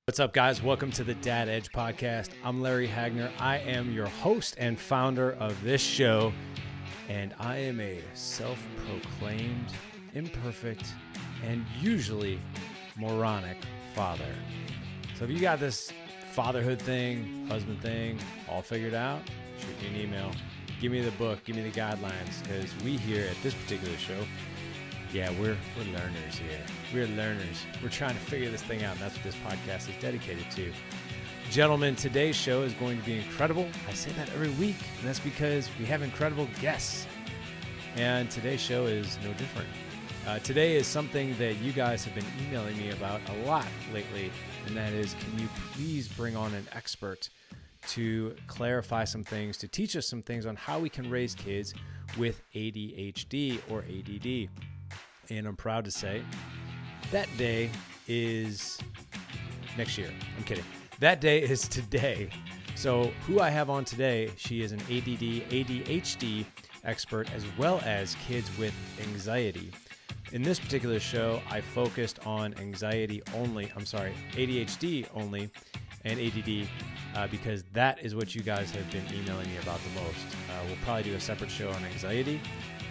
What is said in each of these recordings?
What's up, guys? Welcome to the Dad Edge podcast. I'm Larry Hagner. I am your host and founder of this show, and I am a self-proclaimed, imperfect, and usually moronic father. So if you got this fatherhood thing, husband thing all figured out, shoot me an email. Give me the book, give me the guidelines, because we here at this particular show, we're learners here. We're learners. We're trying to figure this thing out, and that's what this podcast is dedicated to. Gentlemen, today's show is going to be incredible. I say that every week, and that's because we have incredible guests. And today's show is no different. Today is something that you guys have been emailing me about a lot lately, and that is, can you please bring on an expert to clarify some things, to teach us some things on how we can raise kids with ADHD or ADD. And I'm proud to say that day is next year. I'm kidding. That day is today. So who I have on today, she is an ADD, ADHD expert, as well as kids with anxiety. In this particular show, I focused on ADHD only, and ADD, because that is what you guys have been emailing me about the most. We'll probably do a separate show on anxiety,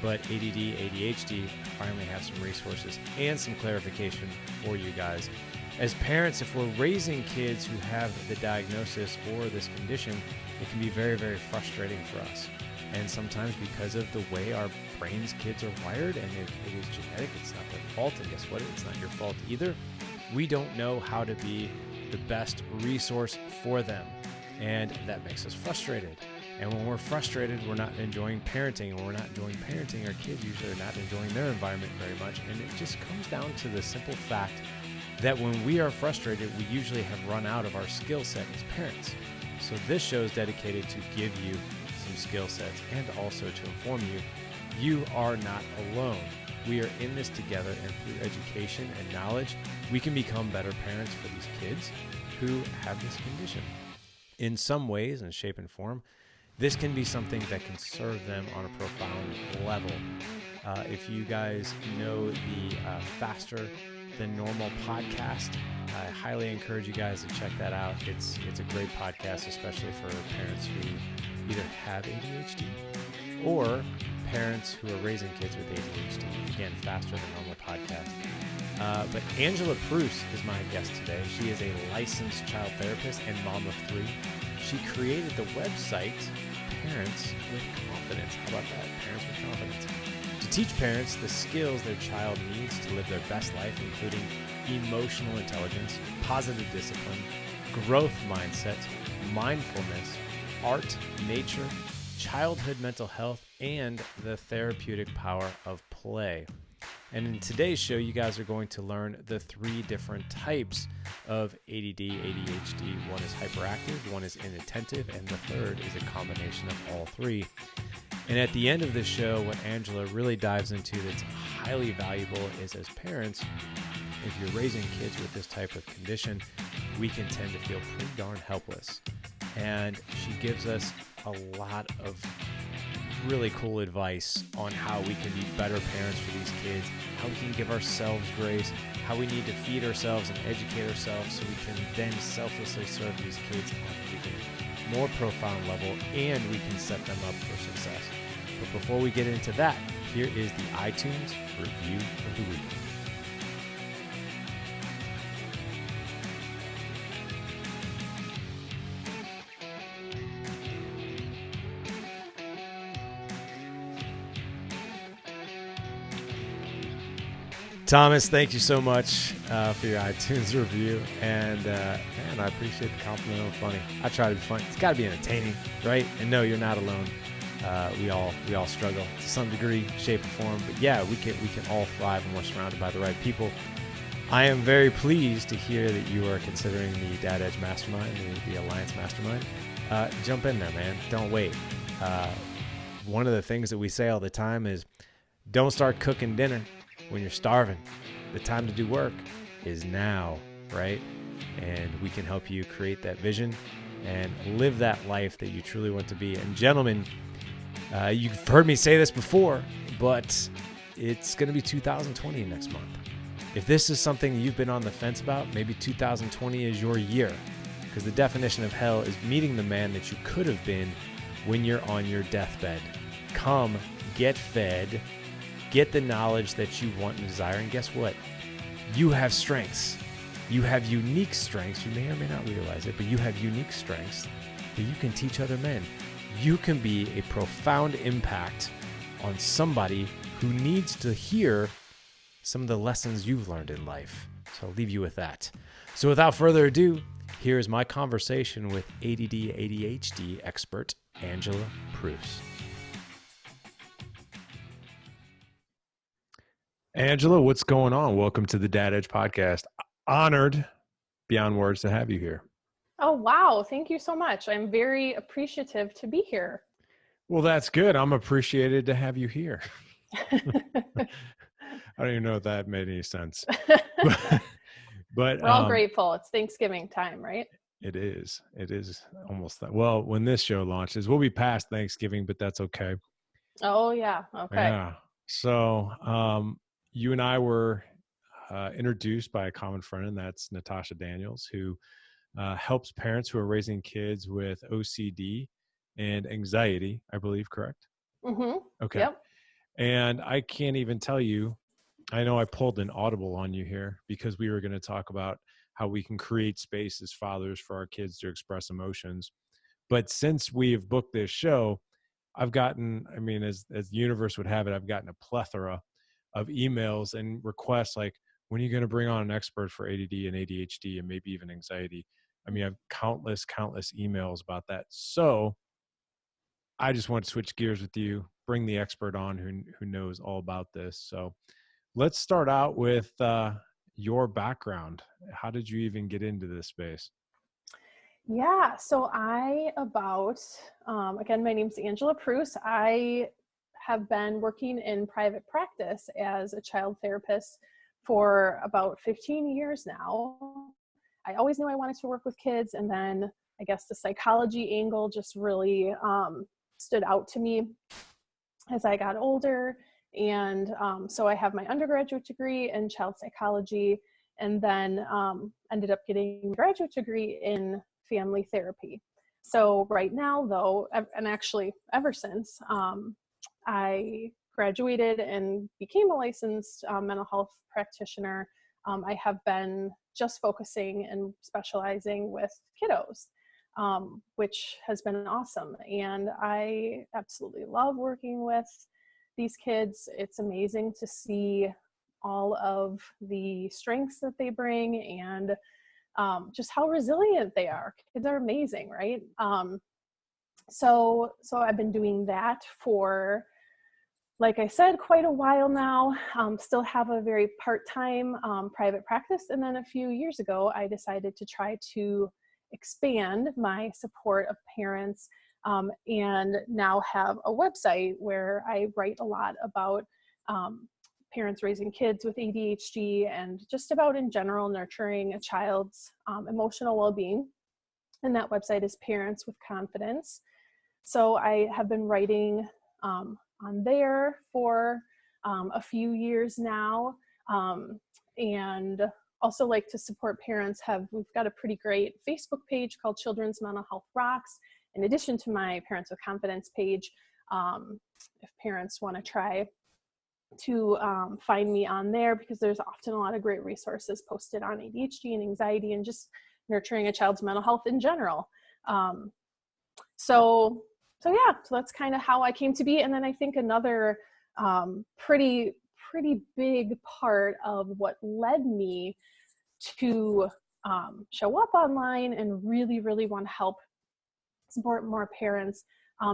but ADD, ADHD, finally have some resources and some clarification for you guys. As parents, if we're raising kids who have the diagnosis or this condition, it can be very, very frustrating for us. And sometimes because of the way our brains, kids are wired, and it is genetic, it's not their fault, and guess what? It's not your fault either. We don't know how to be the best resource for them, and that makes us frustrated. And when we're frustrated, we're not enjoying parenting. And when we're not enjoying parenting, our kids usually are not enjoying their environment very much. And it just comes down to the simple fact that when we are frustrated, we usually have run out of our skill set as parents. So this show is dedicated to give you some skill sets and also to inform you, you are not alone. We are in this together, and through education and knowledge, we can become better parents for these kids who have this condition. In some ways and shape and form, this can be something that can serve them on a profound level. If you guys know the Faster Than Normal podcast, I highly encourage you guys to check that out. It's a great podcast, especially for parents who either have ADHD or parents who are raising kids with ADHD. Again, Faster Than Normal podcast. But Angela Pruess is my guest today. She is a licensed child therapist and mom of 3. She created the website Parents with Confidence. How about that? Parents with Confidence. To teach parents the skills their child needs to live their best life, including emotional intelligence, positive discipline, growth mindset, mindfulness, art, nature, childhood mental health, and the therapeutic power of play. And in today's show, you guys are going to learn the 3 different types of ADD, ADHD. One is hyperactive, one is inattentive, and the third is a combination of all 3. And at the end of the show, what Angela really dives into that's highly valuable is, as parents, if you're raising kids with this type of condition, we can tend to feel pretty darn helpless. And she gives us a lot of really cool advice on how we can be better parents for these kids, how we can give ourselves grace, how we need to feed ourselves and educate ourselves so we can then selflessly serve these kids on an even more profound level, and we can set them up for success. But before we get into that, here is the iTunes Review of the Week. Thomas, thank you so much for your iTunes review, and man, I appreciate the compliment on funny. I try to be funny. It's got to be entertaining, right? And no, you're not alone. We all struggle to some degree, shape, or form. But yeah, we can all thrive when we're surrounded by the right people. I am very pleased to hear that you are considering the Dad Edge Mastermind, the Alliance Mastermind. Jump in there, man. Don't wait. One of the things that we say all the time is, don't start cooking dinner when you're starving. The time to do work is now, right? And we can help you create that vision and live that life that you truly want to be. And gentlemen, you've heard me say this before, but it's going to be 2020 next month. If this is something you've been on the fence about, maybe 2020 is your year, because the definition of hell is meeting the man that you could have been when you're on your deathbed. Come, get fed, get the knowledge that you want and desire, and guess what? You have strengths. You have unique strengths. You may or may not realize it, but you have unique strengths that you can teach other men. You can be a profound impact on somebody who needs to hear some of the lessons you've learned in life. So I'll leave you with that. So without further ado, here's my conversation with ADD ADHD expert Angela Pruess. Angela, what's going on? Welcome to the Dad Edge podcast. Honored beyond words to have you here. Oh, wow. Thank you so much. I'm very appreciative to be here. Well, that's good. I'm appreciated to have you here. I don't even know if that made any sense. But we're all grateful. It's Thanksgiving time, right? It is. It is almost that. Well, when this show launches, we'll be past Thanksgiving, but that's okay. Oh, yeah. Okay. Yeah. So you and I were introduced by a common friend, and that's Natasha Daniels, who helps parents who are raising kids with OCD and anxiety, I believe, correct? Mm-hmm. Okay. Yep. And I can't even tell you, I know I pulled an audible on you here because we were going to talk about how we can create space as fathers for our kids to express emotions. But since we've booked this show, I've gotten, I mean, as the universe would have it, I've gotten a plethora of emails and requests like, when are you going to bring on an expert for ADD and ADHD and maybe even anxiety? I mean, I have countless emails about that. So I just want to switch gears with you, bring the expert on who knows all about this. So let's start out with your background. How did you even get into this space? Yeah. So again, my name's Angela Pruess. I have been working in private practice as a child therapist for about 15 years now. I always knew I wanted to work with kids, and then I guess the psychology angle just really stood out to me as I got older. And so I have my undergraduate degree in child psychology, and then ended up getting a graduate degree in family therapy. So right now, though, and actually ever since, I graduated and became a licensed mental health practitioner, I have been just focusing and specializing with kiddos, which has been awesome. And I absolutely love working with these kids. It's amazing to see all of the strengths that they bring and just how resilient they are. Kids are amazing, right? So I've been doing that for, like I said, quite a while now. Still have a very part-time private practice. And then a few years ago, I decided to try to expand my support of parents, and now have a website where I write a lot about parents raising kids with ADHD and just about in general nurturing a child's emotional well-being. And that website is Parents with Confidence. So I have been writing on there for a few years now, and also like to support parents. We've got a pretty great Facebook page called Children's Mental Health Rocks, in addition to my Parents with Confidence page. If parents want to try to find me on there, because there's often a lot of great resources posted on ADHD and anxiety and just nurturing a child's mental health in general. So that's kind of how I came to be. And then I think another pretty big part of what led me to show up online and really want to help support more parents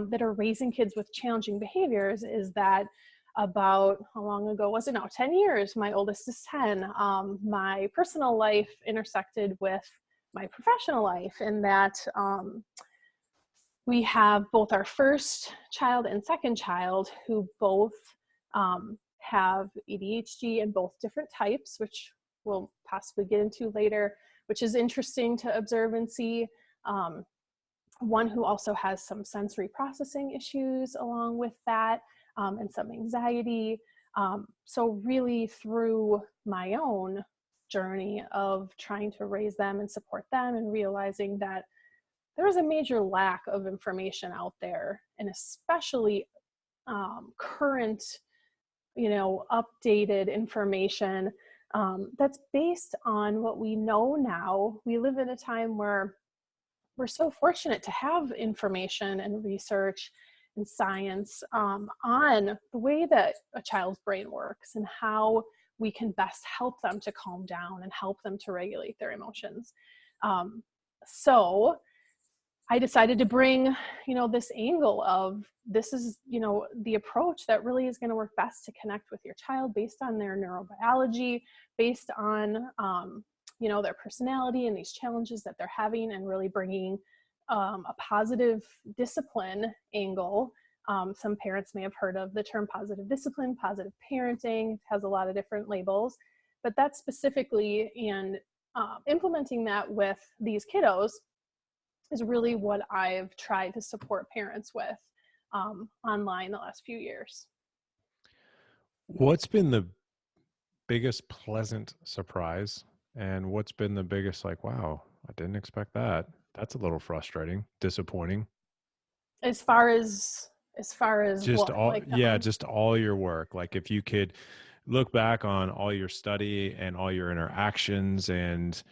that are raising kids with challenging behaviors is that about, how long ago was it now? 10 years. My oldest is 10. My personal life intersected with my professional life, in that we have both our first child and second child who both have ADHD and both different types, which we'll possibly get into later, which is interesting to observe and see. One who also has some sensory processing issues along with that, and some anxiety. So really through my own journey of trying to raise them and support them and realizing that there was a major lack of information out there, and especially current, updated information that's based on what we know now. We live in a time where we're so fortunate to have information and research and science on the way that a child's brain works and how we can best help them to calm down and help them to regulate their emotions. So I decided to bring, this angle of this is, the approach that really is going to work best to connect with your child based on their neurobiology, based on, their personality and these challenges that they're having, and really bringing a positive discipline angle. Some parents may have heard of the term positive discipline, positive parenting. It has a lot of different labels, but that's specifically, and implementing that with these kiddos is really what I've tried to support parents with online the last few years. What's been the biggest pleasant surprise, and what's been the biggest wow, I didn't expect that? That's a little frustrating, disappointing. As far as Just what, all, yeah, just all your work. Like if you could look back on all your study and all your interactions, and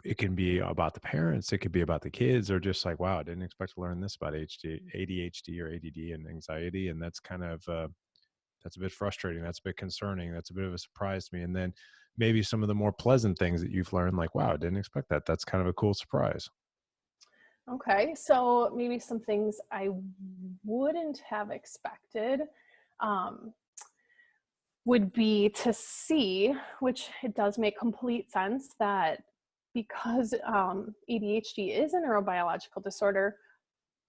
it can be about the parents, it could be about the kids, or just wow, I didn't expect to learn this about ADHD or ADD and anxiety. And that's kind of, that's a bit frustrating. That's a bit concerning. That's a bit of a surprise to me. And then maybe some of the more pleasant things that you've learned, wow, I didn't expect that. That's kind of a cool surprise. Okay, so maybe some things I wouldn't have expected would be to see, which it does make complete sense, that because ADHD is a neurobiological disorder,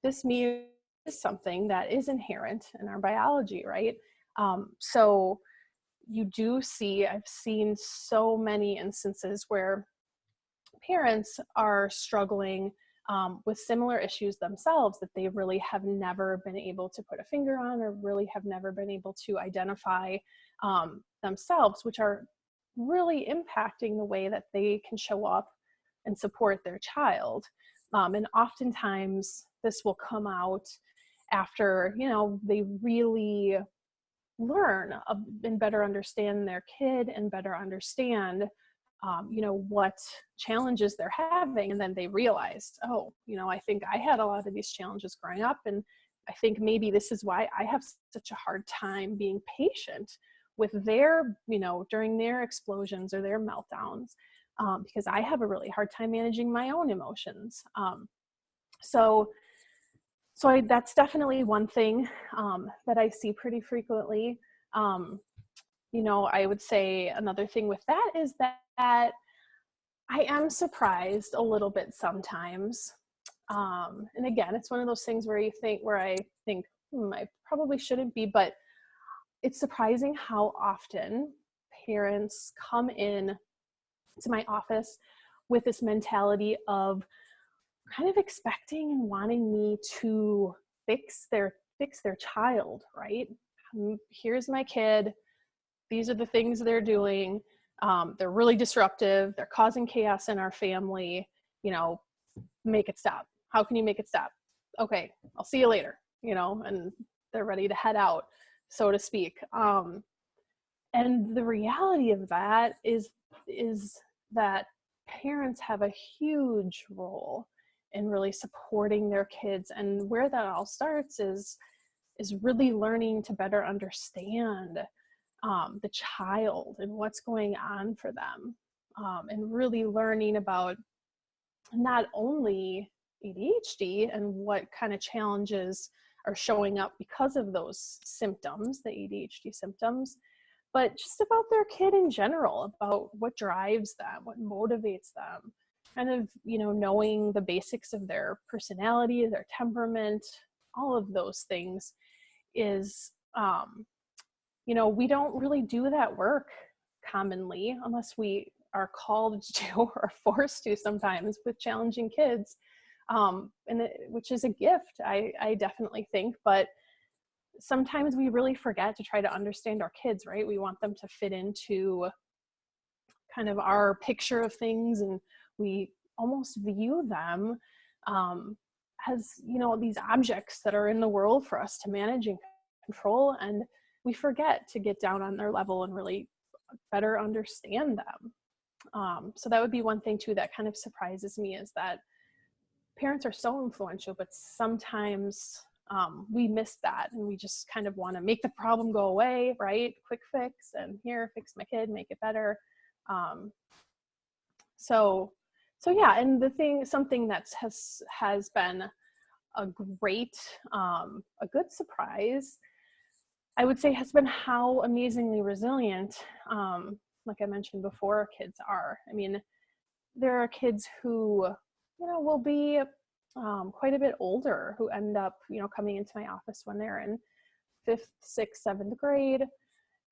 this means something that is inherent in our biology, right? So you do see, I've seen so many instances where parents are struggling with similar issues themselves that they really have never been able to put a finger on, or really have never been able to identify themselves, which are really impacting the way that they can show up and support their child. And oftentimes this will come out after, they really learn and better understand their kid and better understand what challenges they're having. And then they realized, oh, I think I had a lot of these challenges growing up. And I think maybe this is why I have such a hard time being patient with their, during their explosions or their meltdowns, because I have a really hard time managing my own emotions. So that's definitely one thing that I see pretty frequently. I would say another thing with that is that I am surprised a little bit sometimes. And again, it's one of those things where I think, I probably shouldn't be, but it's surprising how often parents come in to my office with this mentality of kind of expecting and wanting me to fix their child, right? Here's my kid. These are the things they're doing. They're really disruptive. They're causing chaos in our family. Make it stop. How can you make it stop? Okay, I'll see you later. And they're ready to head out, so to speak. And the reality of that is that parents have a huge role in really supporting their kids. And where that all starts is really learning to better understand the child and what's going on for them, and really learning about not only ADHD and what kind of challenges are showing up because of those symptoms, the ADHD symptoms, but just about their kid in general, about what drives them, what motivates them, kind of, knowing the basics of their personality, their temperament, all of those things is, we don't really do that work commonly unless we are called to or forced to sometimes with challenging kids, which is a gift, I definitely think. But sometimes we really forget to try to understand our kids, right? We want them to fit into kind of our picture of things, and we almost view them as, you know, these objects that are in the world for us to manage and control, and we forget to get down on their level and really better understand them. So that would be one thing too that kind of surprises me, is that parents are so influential, but sometimes we miss that, and we just kind of want to make the problem go away, right? Quick fix, and here, fix my kid, make it better. So yeah, and something that has been a great, a good surprise, I would say, has been how amazingly resilient, like I mentioned before, kids are. I mean, there are kids who, you know, will be quite a bit older, who end up, you know, coming into my office when they're in 5th, 6th, 7th grade,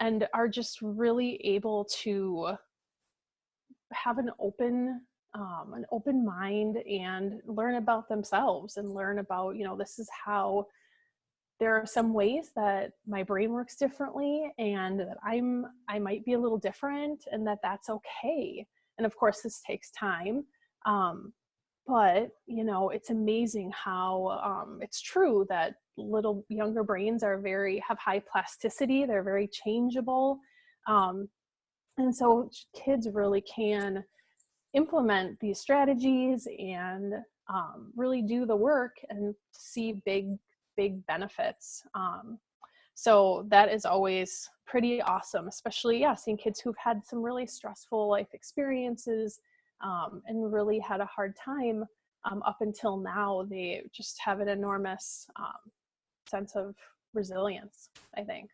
and are just really able to have an open mind and learn about themselves, and learn about, you know, this is how, there are some ways that my brain works differently, and that I might be a little different, and that's okay. And of course, this takes time. But, you know, it's amazing how it's true that little younger brains have high plasticity. They're very changeable. And so kids really can implement these strategies and really do the work and see big benefits. So that is always pretty awesome, especially, yeah, seeing kids who've had some really stressful life experiences and really had a hard time up until now. They just have an enormous sense of resilience, I think.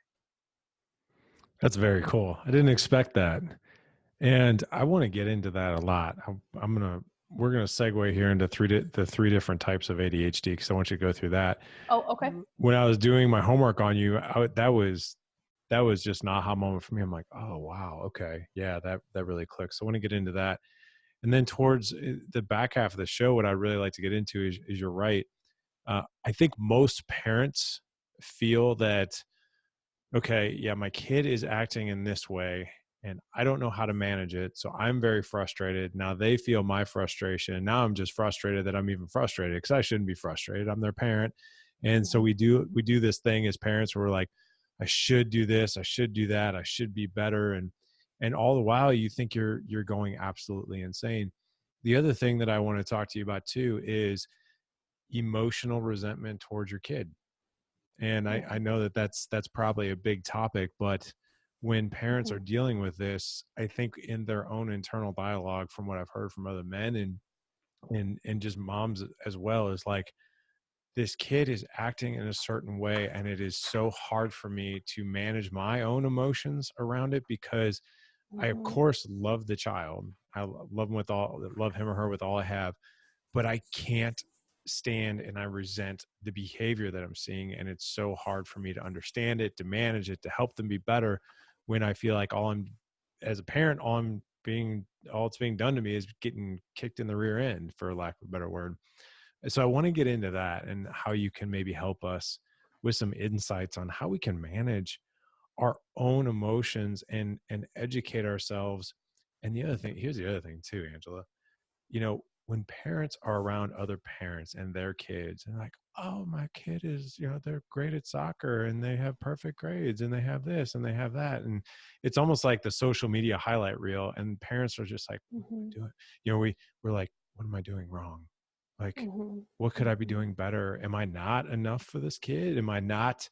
That's very cool. I didn't expect that. And I want to get into that a lot. We're going to segue here into the three different types of ADHD, because I want you to go through that. Oh, okay. When I was doing my homework on you, that was just an aha moment for me. I'm like, oh, wow. Okay. Yeah, that really clicks. So I want to get into that. And then towards the back half of the show, what I'd really like to get into is you're right. I think most parents feel that, okay, yeah, my kid is acting in this way and I don't know how to manage it. So I'm very frustrated. Now they feel my frustration. And now I'm just frustrated that I'm even frustrated, because I shouldn't be frustrated. I'm their parent. And so we do this thing as parents where we're like, I should do this, I should do that, I should be better. And all the while you think you're going absolutely insane. The other thing that I want to talk to you about too is emotional resentment towards your kid. And I know that's probably a big topic, but when parents are dealing with this, I think in their own internal dialogue, from what I've heard from other men and just moms as well, is like, this kid is acting in a certain way, and it is so hard for me to manage my own emotions around it, because I of course love the child. I love him or her with all I have, but I can't stand and I resent the behavior that I'm seeing. And it's so hard for me to understand it, to manage it, to help them be better, when I feel like as a parent, all it's being done to me is getting kicked in the rear end, for lack of a better word. So I want to get into that and how you can maybe help us with some insights on how we can manage our own emotions and educate ourselves. And here's the other thing too, Angela, you know, when parents are around other parents and their kids, and like, oh, my kid is, you know, they're great at soccer and they have perfect grades and they have this and they have that. And it's almost like the social media highlight reel, and parents are just like, what am I doing? You know, we're like, what am I doing wrong? Like, what could I be doing better? Am I not enough for this kid? Am I not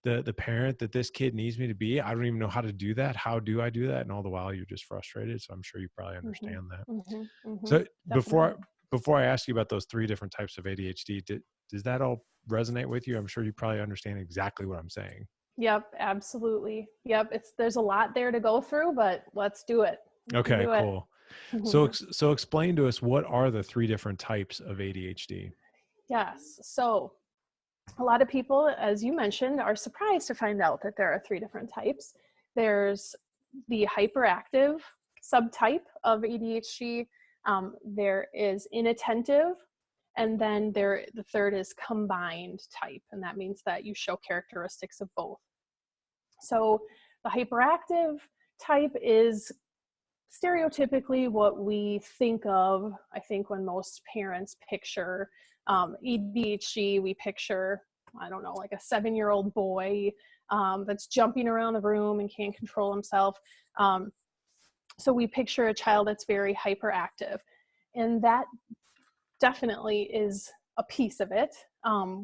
the parent that this kid needs me to be? I don't even know how to do that. How do I do that? And all the while you're just frustrated. So I'm sure you probably understand that. So before I ask you about those three different types of ADHD, does that all resonate with you? I'm sure you probably understand exactly what I'm saying. Yep, absolutely. Yep, there's a lot there to go through, but let's do it. Okay, cool. So explain to us, what are the three different types of ADHD? Yes. So a lot of people, as you mentioned, are surprised to find out that there are three different types. There's the hyperactive subtype of ADHD. There is inattentive, And then the third is combined type, and that means that you show characteristics of both. So the hyperactive type is stereotypically what we think of, I think, when most parents picture ADHD. We picture, I don't know, like a 7-year-old boy that's jumping around the room and can't control himself. So we picture a child that's very hyperactive, and that definitely is a piece of it,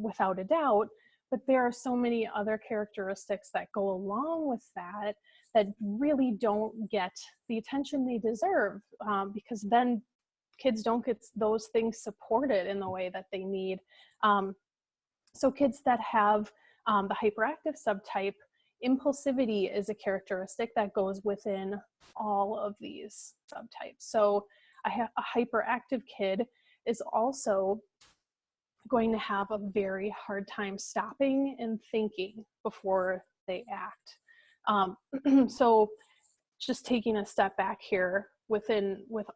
without a doubt. But there are so many other characteristics that go along with that that really don't get the attention they deserve, because then kids don't get those things supported in the way that they need. So kids that have the hyperactive subtype, impulsivity is a characteristic that goes within all of these subtypes. So a hyperactive kid is also going to have a very hard time stopping and thinking before they act. So just taking a step back here, with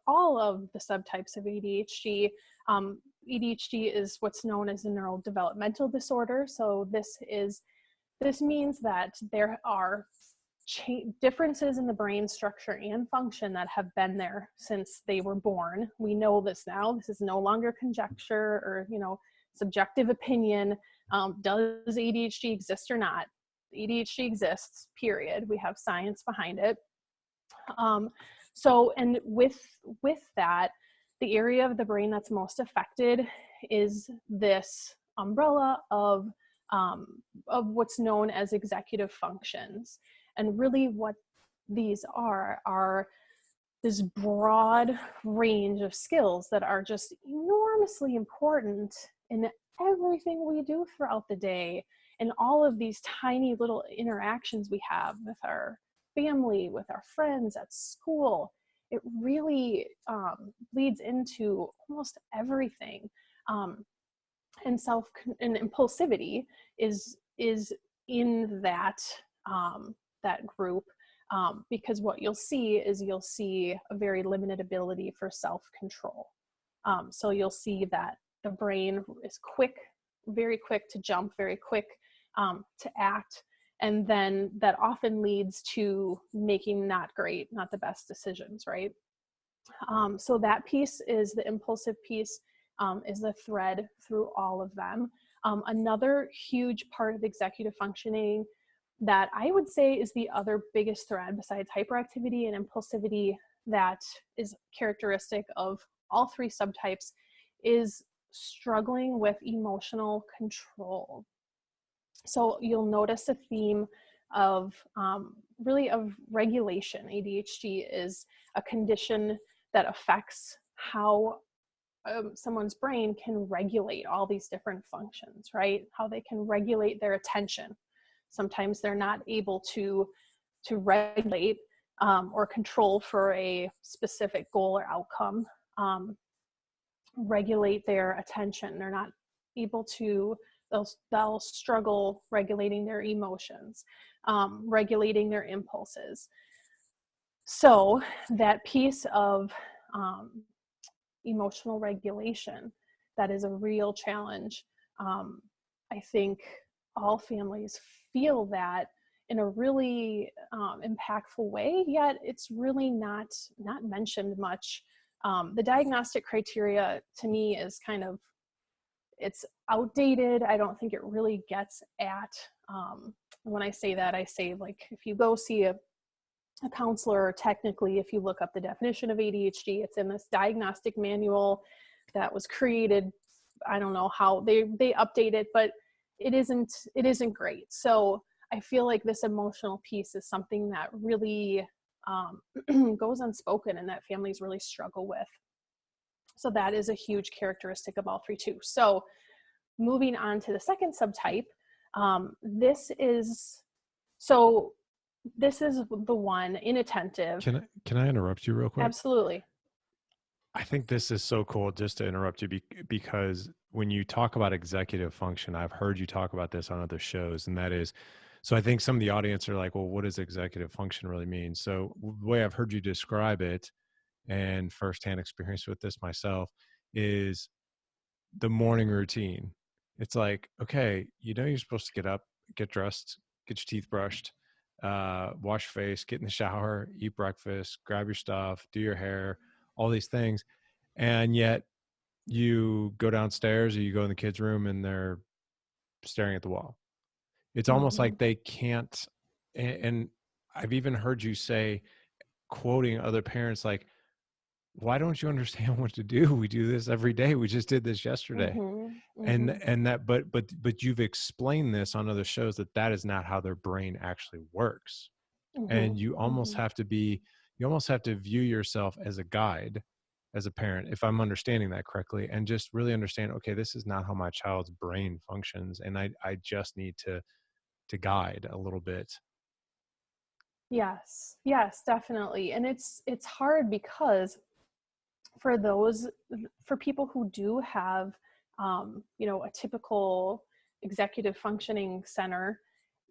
all of the subtypes of ADHD, ADHD is what's known as a neurodevelopmental disorder. So this means that there are differences in the brain structure and function that have been there since they were born. We know this now. This is no longer conjecture or, subjective opinion. Does ADHD exist or not? ADHD exists, period. We have science behind it. So, and with that, the area of the brain that's most affected is this umbrella of what's known as executive functions. And really what these are this broad range of skills that are just enormously important in everything we do throughout the day, and all of these tiny little interactions we have with our family, with our friends at school. It really leads into almost everything. And impulsivity is in that group, because what you'll see a very limited ability for self-control. So you'll see that the brain is very quick to jump, very quick to act, and then that often leads to making not the best decisions, right? So that piece is the impulsive piece, is the thread through all of them. Another huge part of executive functioning that I would say is the other biggest thread besides hyperactivity and impulsivity that is characteristic of all three subtypes is struggling with emotional control. So you'll notice a theme of really of regulation. ADHD is a condition that affects how someone's brain can regulate all these different functions, right? How they can regulate their attention. Sometimes they're not able to regulate or control for a specific goal or outcome. Regulate their attention. They're not able to, they'll struggle regulating their emotions, regulating their impulses. So that piece of emotional regulation, that is a real challenge. I think all families feel that in a really impactful way, yet it's really not mentioned much. The diagnostic criteria to me is it's outdated. I don't think it really gets at, when I say that, I say, like, if you go see a counselor, technically, if you look up the definition of ADHD, it's in this diagnostic manual that was created. I don't know how they update it, but it isn't great. So I feel like this emotional piece is something that really goes unspoken and that families really struggle with. So that is a huge characteristic of all three too. So moving on to the second subtype, this is the one, inattentive. Can I interrupt you real quick? Absolutely. I think this is so cool, just to interrupt you, because when you talk about executive function, I've heard you talk about this on other shows, and that is, so I think some of the audience are like, well, what does executive function really mean? So the way I've heard you describe it, and firsthand experience with this myself, is the morning routine. It's like, okay, you're supposed to get up, get dressed, get your teeth brushed, wash your face, get in the shower, eat breakfast, grab your stuff, do your hair, all these things. And yet you go downstairs or you go in the kids' room and they're staring at the wall. It's almost Mhm. like they can't. And I've even heard you say, quoting other parents, like, why don't you understand what to do? We do this every day. We just did this yesterday. Mhm. And Mhm. that, but you've explained this on other shows that is not how their brain actually works. And Mhm. you almost Mhm. have to view yourself as a guide, as a parent, if I'm understanding that correctly, and just really understand, okay, this is not how my child's brain functions, and I just need to guide a little bit. Yes. Yes, definitely. And it's hard because for those for people who do have a typical executive functioning center,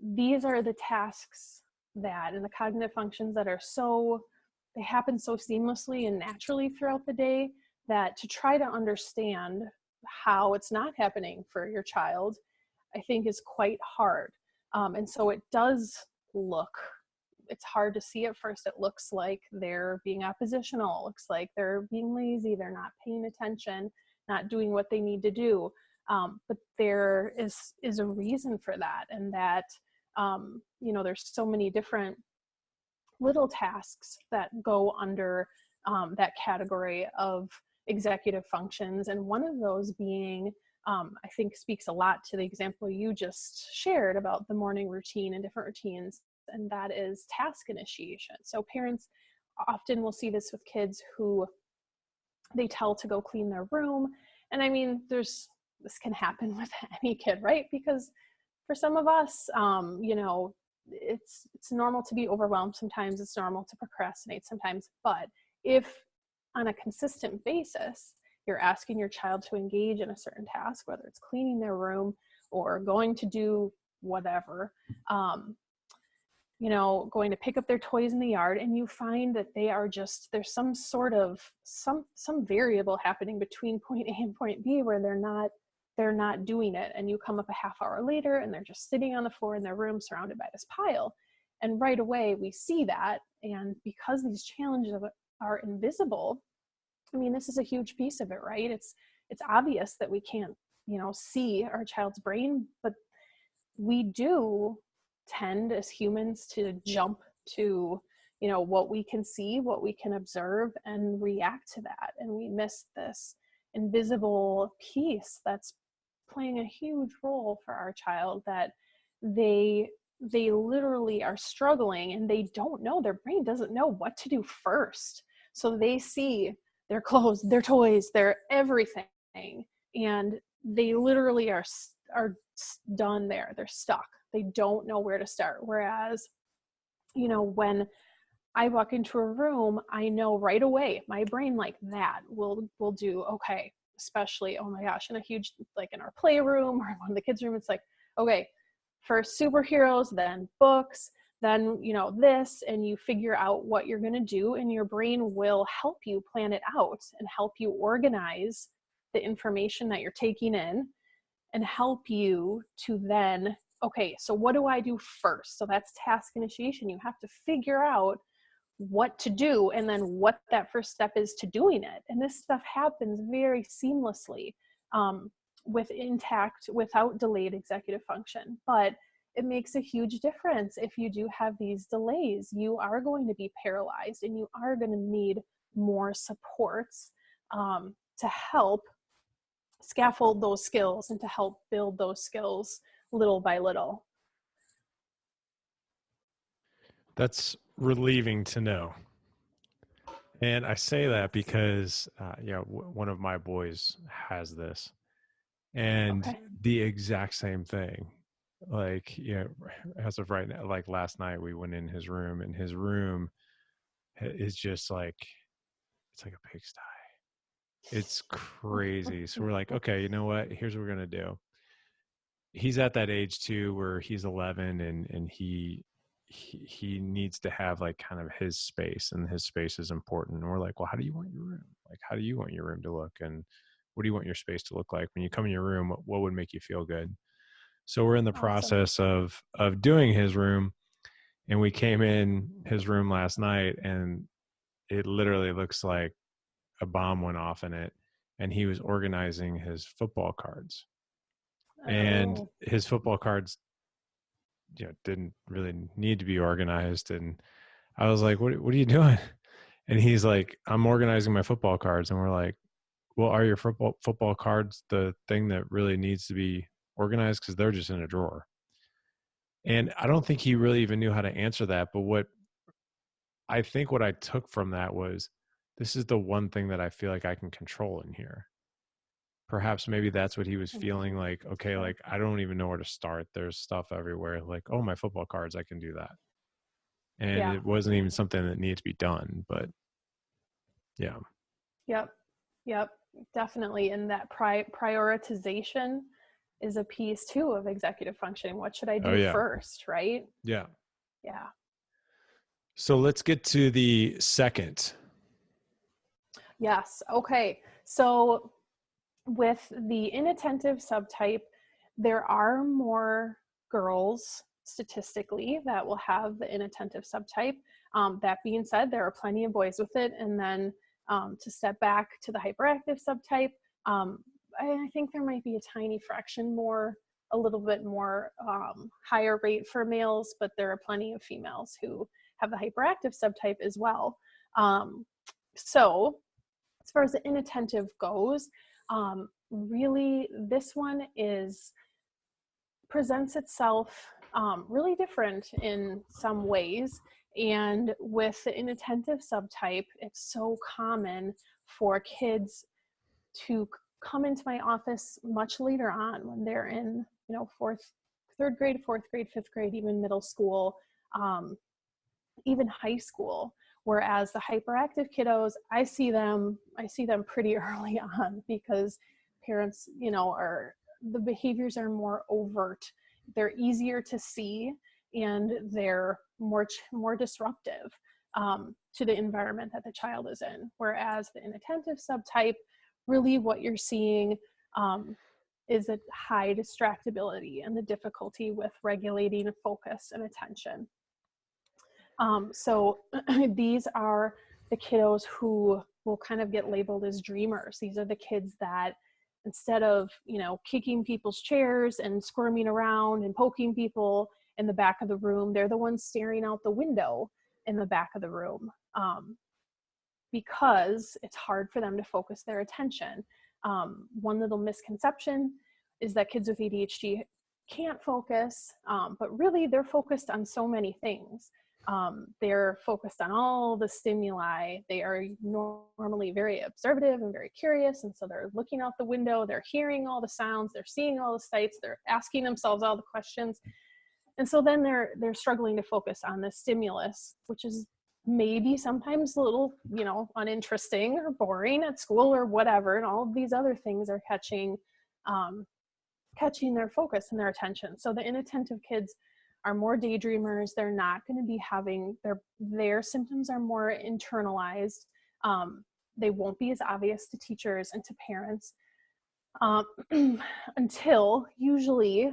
these are the tasks that and the cognitive functions that are so they happen so seamlessly and naturally throughout the day that to try to understand how it's not happening for your child, I think is quite hard. And so it does look it's hard to see at first. It looks like they're being oppositional. It looks like they're being lazy. They're not paying attention, not doing what they need to do. But there is a reason for that, and that there's so many different little tasks that go under that category of executive functions, and one of those being I think speaks a lot to the example you just shared about the morning routine and different routines, and that is task initiation. So parents often will see this with kids who they tell to go clean their room. And I mean, this can happen with any kid, right? Because for some of us, it's normal to be overwhelmed sometimes. It's normal to procrastinate sometimes. But if on a consistent basis, you're asking your child to engage in a certain task, whether it's cleaning their room or going to do whatever, um, going to pick up their toys in the yard, and you find that there's some sort of some variable happening between point A and point B where they're not doing it, and you come up a half hour later and they're just sitting on the floor in their room surrounded by this pile. And right away we see that, and because these challenges are invisible, I mean, this is a huge piece of it, right? It's obvious that we can't see our child's brain, but we do tend as humans to jump to what we can see, what we can observe, and react to that, and we miss this invisible piece that's playing a huge role for our child, that they literally are struggling and they don't know, their brain doesn't know what to do first. So they see their clothes, their toys, their everything, and they literally are done there. They're stuck. They don't know where to start. Whereas, when I walk into a room, I know right away, my brain like that will do okay. Especially, oh my gosh, in a huge, like in our playroom or one of the kids' room, it's like, okay, first superheroes, then books, then this, and you figure out what you're going to do, and your brain will help you plan it out and help you organize the information that you're taking in, and help you to then, okay, so what do I do first? So that's task initiation. You have to figure out what to do and then what that first step is to doing it. And this stuff happens very seamlessly, with intact, without delayed executive function. But it makes a huge difference if you do have these delays. You are going to be paralyzed and you are going to need more supports, to help scaffold those skills and to help build those skills little by little. That's relieving to know. And I say that because, one of my boys has this, and Okay. the exact same thing. Like, as of right now, like last night, we went in his room, and his room is just like, it's like a pigsty. It's crazy. So we're like, okay, you know what? Here's what we're gonna do. He's at that age too, where he's 11, and he needs to have like kind of his space, and his space is important. And we're like, well, how do you want your room? Like, how do you want your room to look? And what do you want your space to look like? When you come in your room, what would make you feel good? So we're in the Awesome. process of doing his room, and we came in his room last night, and it literally looks like a bomb went off in it, and he was organizing his football cards. And Oh, his football cards, didn't really need to be organized. And I was like, what are you doing? And he's like, I'm organizing my football cards. And we're like, well, are your football cards the thing that really needs to be organized? Because they're just in a drawer. And I don't think he really even knew how to answer that. But what I took from that was, this is the one thing that I feel like I can control in here. Perhaps maybe that's what he was feeling like. Okay, sure. like I don't even know where to start. There's stuff everywhere. Like, oh, my football cards, I can do that. And Yeah. it wasn't even something that needed to be done. But yeah. Yep. Yep. Definitely. And that prioritization is a piece too of executive functioning. What should I Oh do yeah. first? Right. Yeah. Yeah. So let's get to the second. Yes. Okay. So with the inattentive subtype, there are more girls statistically that will have the inattentive subtype. That being said, there are plenty of boys with it. And then to step back to the hyperactive subtype, I think there might be a tiny fraction more, a little bit more higher rate for males, but there are plenty of females who have the hyperactive subtype as well. So as far as the inattentive goes, really this one presents itself really different in some ways. And with the inattentive subtype, it's so common for kids to come into my office much later on when they're in, third grade, fourth grade, fifth grade, even middle school, even high school. Whereas the hyperactive kiddos, I see them pretty early on because parents, the behaviors are more overt. They're easier to see, and they're more disruptive to the environment that the child is in. Whereas the inattentive subtype, really what you're seeing is a high distractibility and the difficulty with regulating focus and attention. So these are the kiddos who will kind of get labeled as dreamers. These are the kids that instead of, kicking people's chairs and squirming around and poking people in the back of the room, they're the ones staring out the window in the back of the room because it's hard for them to focus their attention. One little misconception is that kids with ADHD can't focus, but really they're focused on so many things. They're focused on all the stimuli. They are normally very observative and very curious. And so they're looking out the window, they're hearing all the sounds, they're seeing all the sights, they're asking themselves all the questions. And so then they're struggling to focus on the stimulus, which is maybe sometimes a little, uninteresting or boring at school or whatever. And all of these other things are catching their focus and their attention. So the inattentive kids are more daydreamers. They're not going to be having their symptoms are more internalized. They won't be as obvious to teachers and to parents until usually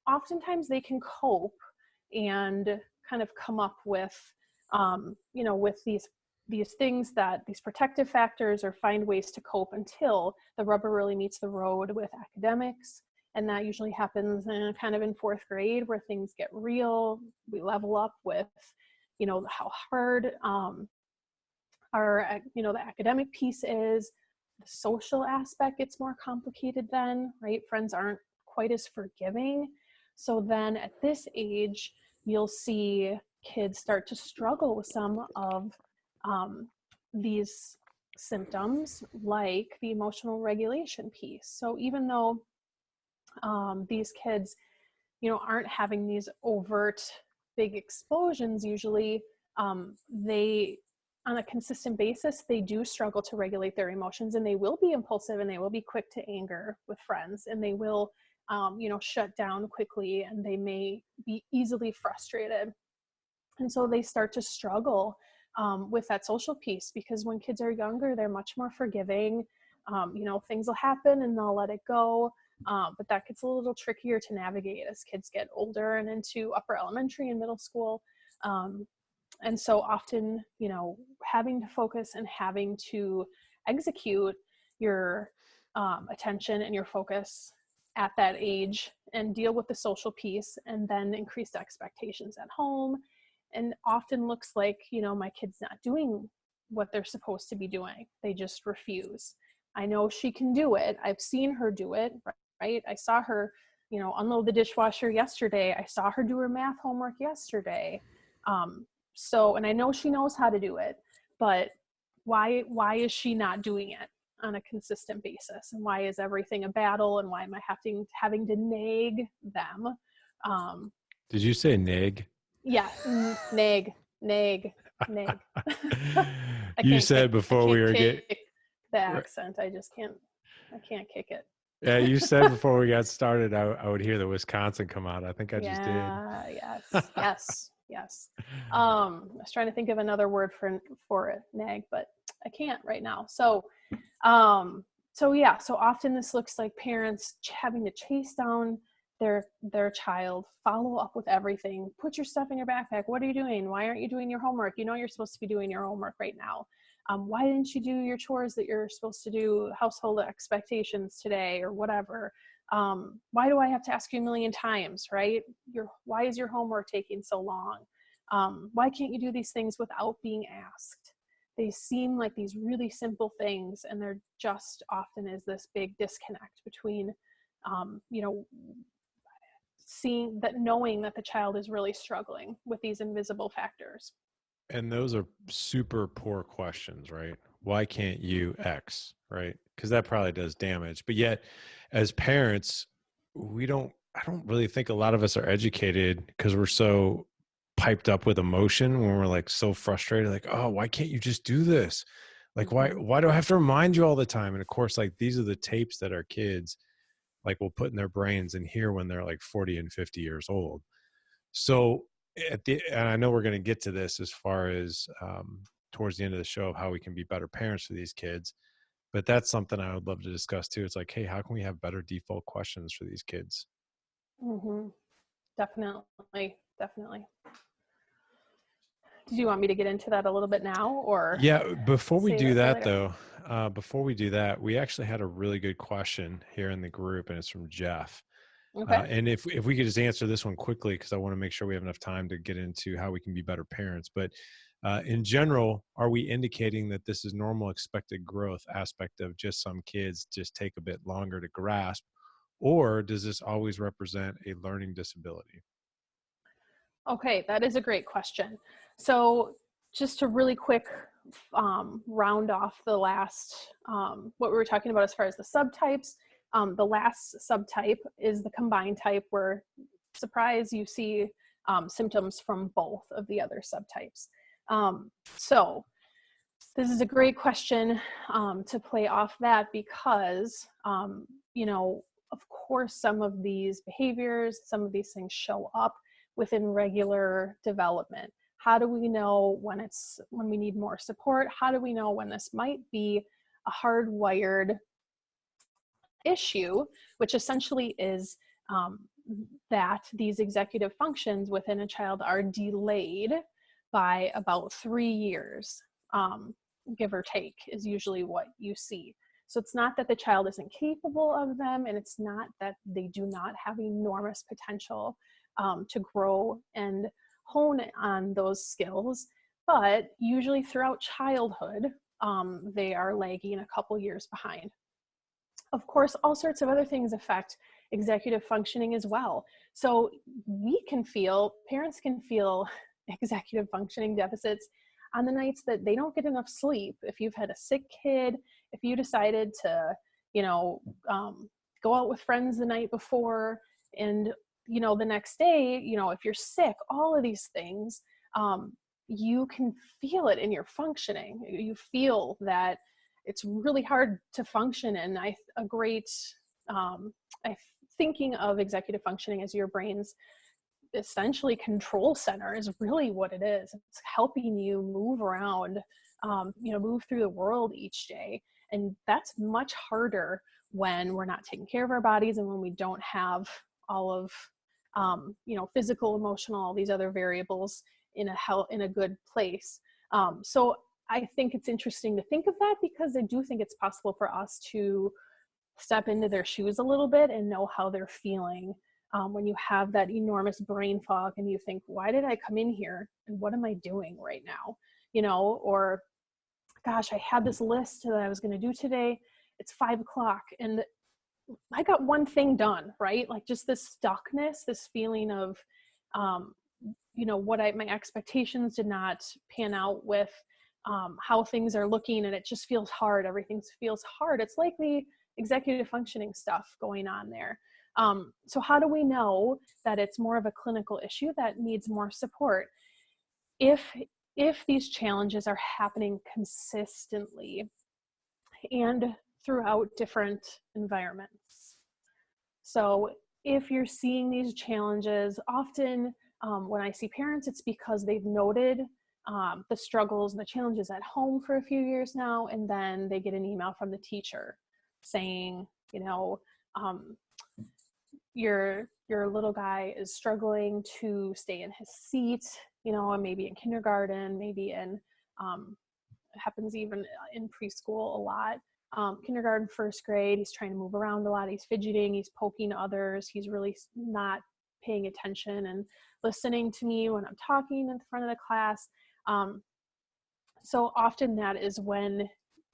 oftentimes they can cope and kind of come up with with these things, that these protective factors, or find ways to cope until the rubber really meets the road with academics. And that usually happens kind of in fourth grade, where things get real. We level up with, how hard the academic piece is. The social aspect gets more complicated then, right? Friends aren't quite as forgiving. So then at this age, you'll see kids start to struggle with some of these symptoms, like the emotional regulation piece. So even though these kids, aren't having these overt big explosions, usually they, on a consistent basis, they do struggle to regulate their emotions, and they will be impulsive, and they will be quick to anger with friends, and they will, shut down quickly, and they may be easily frustrated. And so they start to struggle with that social piece, because when kids are younger, they're much more forgiving. Things will happen and they'll let it go. But that gets a little trickier to navigate as kids get older and into upper elementary and middle school. And so often, having to focus and having to execute your attention and your focus at that age and deal with the social piece, and then increased expectations at home. And often looks like, my kid's not doing what they're supposed to be doing. They just refuse. I know she can do it. I've seen her do it, right? I saw her, unload the dishwasher yesterday. I saw her do her math homework yesterday. And I know she knows how to do it, but why is she not doing it on a consistent basis? And why is everything a battle? And why am I having to nag them? Did you say nag? Yeah, nag. You said before we were getting the accent. I can't kick it. Yeah, you said before we got started, I would hear the Wisconsin come out. I think I just did. Yes. I was trying to think of another word for it, nag, but I can't right now. So often this looks like parents having to chase down their child, follow up with everything, put your stuff in your backpack. What are you doing? Why aren't you doing your homework? You're supposed to be doing your homework right now. Why didn't you do your chores that you're supposed to do, household expectations today or whatever? Why do I have to ask you a million times, right? Why is your homework taking so long? Why can't you do these things without being asked? They seem like these really simple things, and there just often is this big disconnect between, knowing that the child is really struggling with these invisible factors. And those are super poor questions, right? Why can't you X, right? Because that probably does damage. But yet, as parents, I don't really think a lot of us are educated because we're so piped up with emotion when we're like so frustrated, like, oh, why can't you just do this? Like, why do I have to remind you all the time? And of course, like, these are the tapes that our kids like will put in their brains and hear when they're like 40 and 50 years old. So and I know we're going to get to this as far as towards the end of the show of how we can be better parents for these kids. But that's something I would love to discuss too. It's like, hey, how can we have better default questions for these kids? Mm-hmm. Definitely. Do you want me to get into that a little bit now, or? Yeah, before we do that later? though, we actually had a really good question here in the group, and it's from Jeff. Okay. And if we could just answer this one quickly, because I want to make sure we have enough time to get into how we can be better parents. But in general, are we indicating that this is normal expected growth aspect of just some kids just take a bit longer to grasp, or does this always represent a learning disability? Okay, that is a great question. So just to really quick round off the last, what we were talking about as far as the subtypes, the last subtype is the combined type, where, surprise, you see symptoms from both of the other subtypes. So this is a great question to play off that, because, of course, some of these behaviors, some of these things show up within regular development. How do we know when we need more support? How do we know when this might be a hardwired issue, which essentially is that these executive functions within a child are delayed by about 3 years, give or take, is usually what you see. So it's not that the child isn't capable of them, and it's not that they do not have enormous potential to grow and hone on those skills, but usually throughout childhood, they are lagging a couple years behind. Of course, all sorts of other things affect executive functioning as well. So parents can feel executive functioning deficits on the nights that they don't get enough sleep. If you've had a sick kid, if you decided to, go out with friends the night before, and the next day, if you're sick, all of these things, you can feel it in your functioning. You feel that it's really hard to function. And thinking of executive functioning as your brain's essentially control center is really what it is. It's helping you move around, move through the world each day. And that's much harder when we're not taking care of our bodies and when we don't have all of, physical, emotional, all these other variables in a good place. So I think it's interesting to think of that, because I do think it's possible for us to step into their shoes a little bit and know how they're feeling when you have that enormous brain fog and you think, why did I come in here and what am I doing right now? Or gosh, I had this list that I was going to do today. It's 5:00 and I got one thing done, right? Like just this stuckness, this feeling of, my expectations did not pan out with how things are looking, and it just feels hard. Everything feels hard. It's likely executive functioning stuff going on there. So how do we know that it's more of a clinical issue that needs more support? If these challenges are happening consistently and throughout different environments. So if you're seeing these challenges, often when I see parents, it's because they've noted the struggles and the challenges at home for a few years now, and then they get an email from the teacher saying, your little guy is struggling to stay in his seat, maybe in kindergarten, maybe in, it happens even in preschool a lot. Kindergarten, first grade, he's trying to move around a lot. He's fidgeting, he's poking others. He's really not paying attention and listening to me when I'm talking in front of the class. So often that is when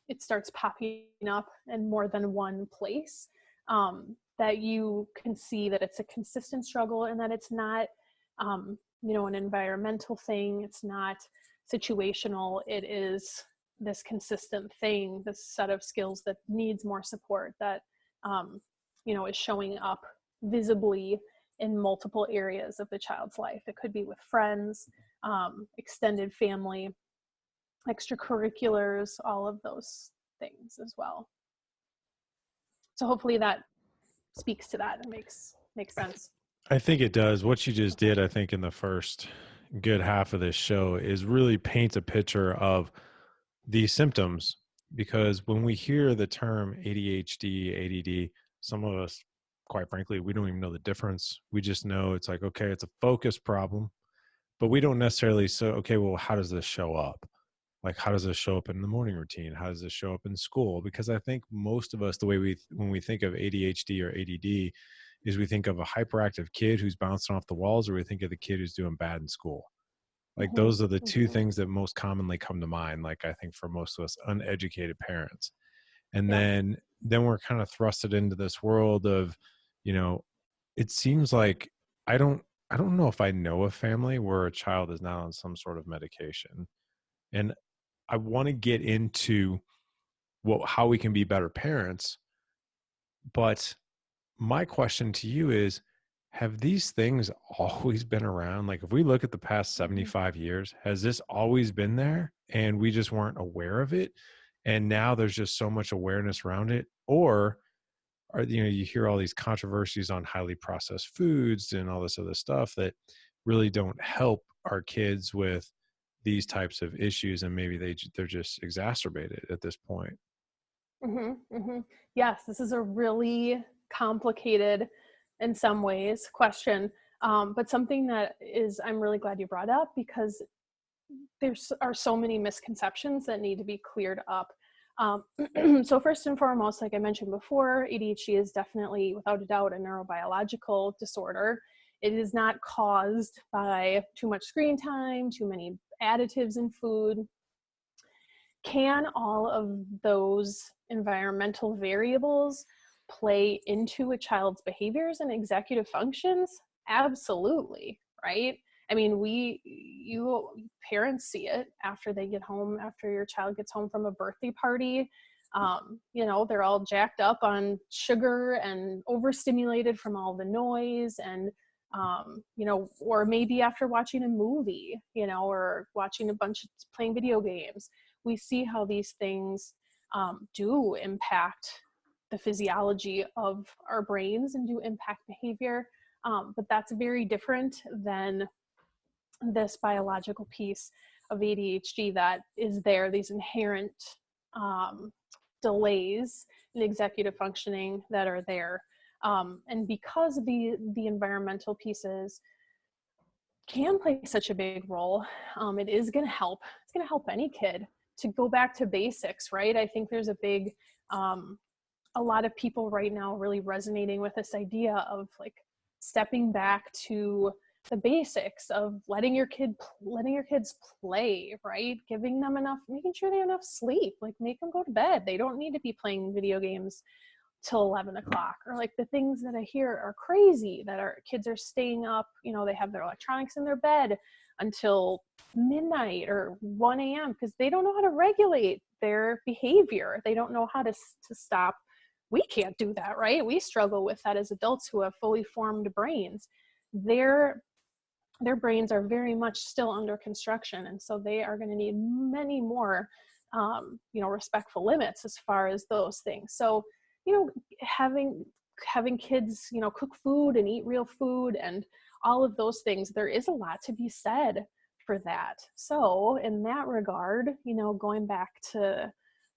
it starts popping up in more than one place, that you can see that it's a consistent struggle and that it's not, an environmental thing. It's not situational. It is this consistent thing, this set of skills that needs more support, that, is showing up visibly in multiple areas of the child's life. It could be with friends, extended family, extracurriculars, all of those things as well. So hopefully that speaks to that and makes sense. I think it does. What you just did, I think, in the first good half of this show is really paint a picture of these symptoms, because when we hear the term ADHD, ADD, some of us, quite frankly, we don't even know the difference. We just know it's like, okay, it's a focus problem, but we don't necessarily say, okay, well, how does this show up? Like, how does this show up in the morning routine? How does this show up in school? Because I think most of us, the way when we think of ADHD or ADD, is we think of a hyperactive kid who's bouncing off the walls, or we think of the kid who's doing bad in school. Like those are the two things that most commonly come to mind. Like I think for most of us uneducated parents, and then we're kind of thrusted into this world of, it seems like I don't know if I know a family where a child is not on some sort of medication, and I want to get into how we can be better parents. But my question to you is, have these things always been around? Like if we look at the past 75 years, has this always been there and we just weren't aware of it? And now there's just so much awareness around it? Or you hear all these controversies on highly processed foods and all this other stuff that really don't help our kids with these types of issues, and maybe they're just exacerbated at this point. Yes, this is a really complicated, in some ways, question, but something that I'm really glad you brought up, because there are so many misconceptions that need to be cleared up. So first and foremost, like I mentioned before, ADHD is definitely, without a doubt, a neurobiological disorder. It is not caused by too much screen time, too many additives in food. Can all of those environmental variables play into a child's behaviors and executive functions? Absolutely, right? I mean, parents see it after they get home, after your child gets home from a birthday party. They're all jacked up on sugar and overstimulated from all the noise, and or maybe after watching a movie, or watching playing video games. We see how these things do impact the physiology of our brains and do impact behavior. But that's very different than this biological piece of ADHD that is there, these inherent delays in executive functioning that are there. And because the environmental pieces can play such a big role, it is going to help. It's going to help any kid to go back to basics, right? I think there's a lot of people right now really resonating with this idea of like stepping back to the basics of letting your kids play, right? Giving them enough, making sure they have enough sleep, like make them go to bed. They don't need to be playing video games till 11 o'clock, or like the things that I hear are crazy, that our kids are staying up, they have their electronics in their bed until midnight or 1 a.m. because they don't know how to regulate their behavior. They don't know how to stop. We can't do that, right? We struggle with that as adults who have fully formed brains. Their brains are very much still under construction, and so they are going to need many more respectful limits as far as those things. So having kids cook food and eat real food and all of those things, there is a lot to be said for that. So in that regard, going back to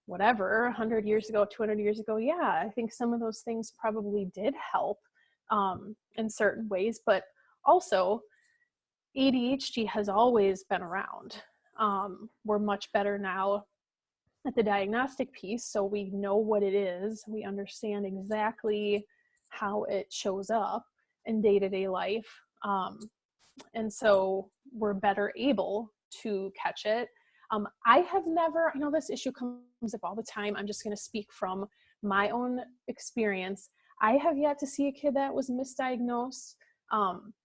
whatever 100 years ago, 200 years ago, yeah, I think some of those things probably did help in certain ways, but also ADHD has always been around. We're much better now at the diagnostic piece, so we know what it is. We understand exactly how it shows up in day-to-day life. And so we're better able to catch it. I have never, this issue comes up all the time. I'm just going to speak from my own experience. I have yet to see a kid that was misdiagnosed.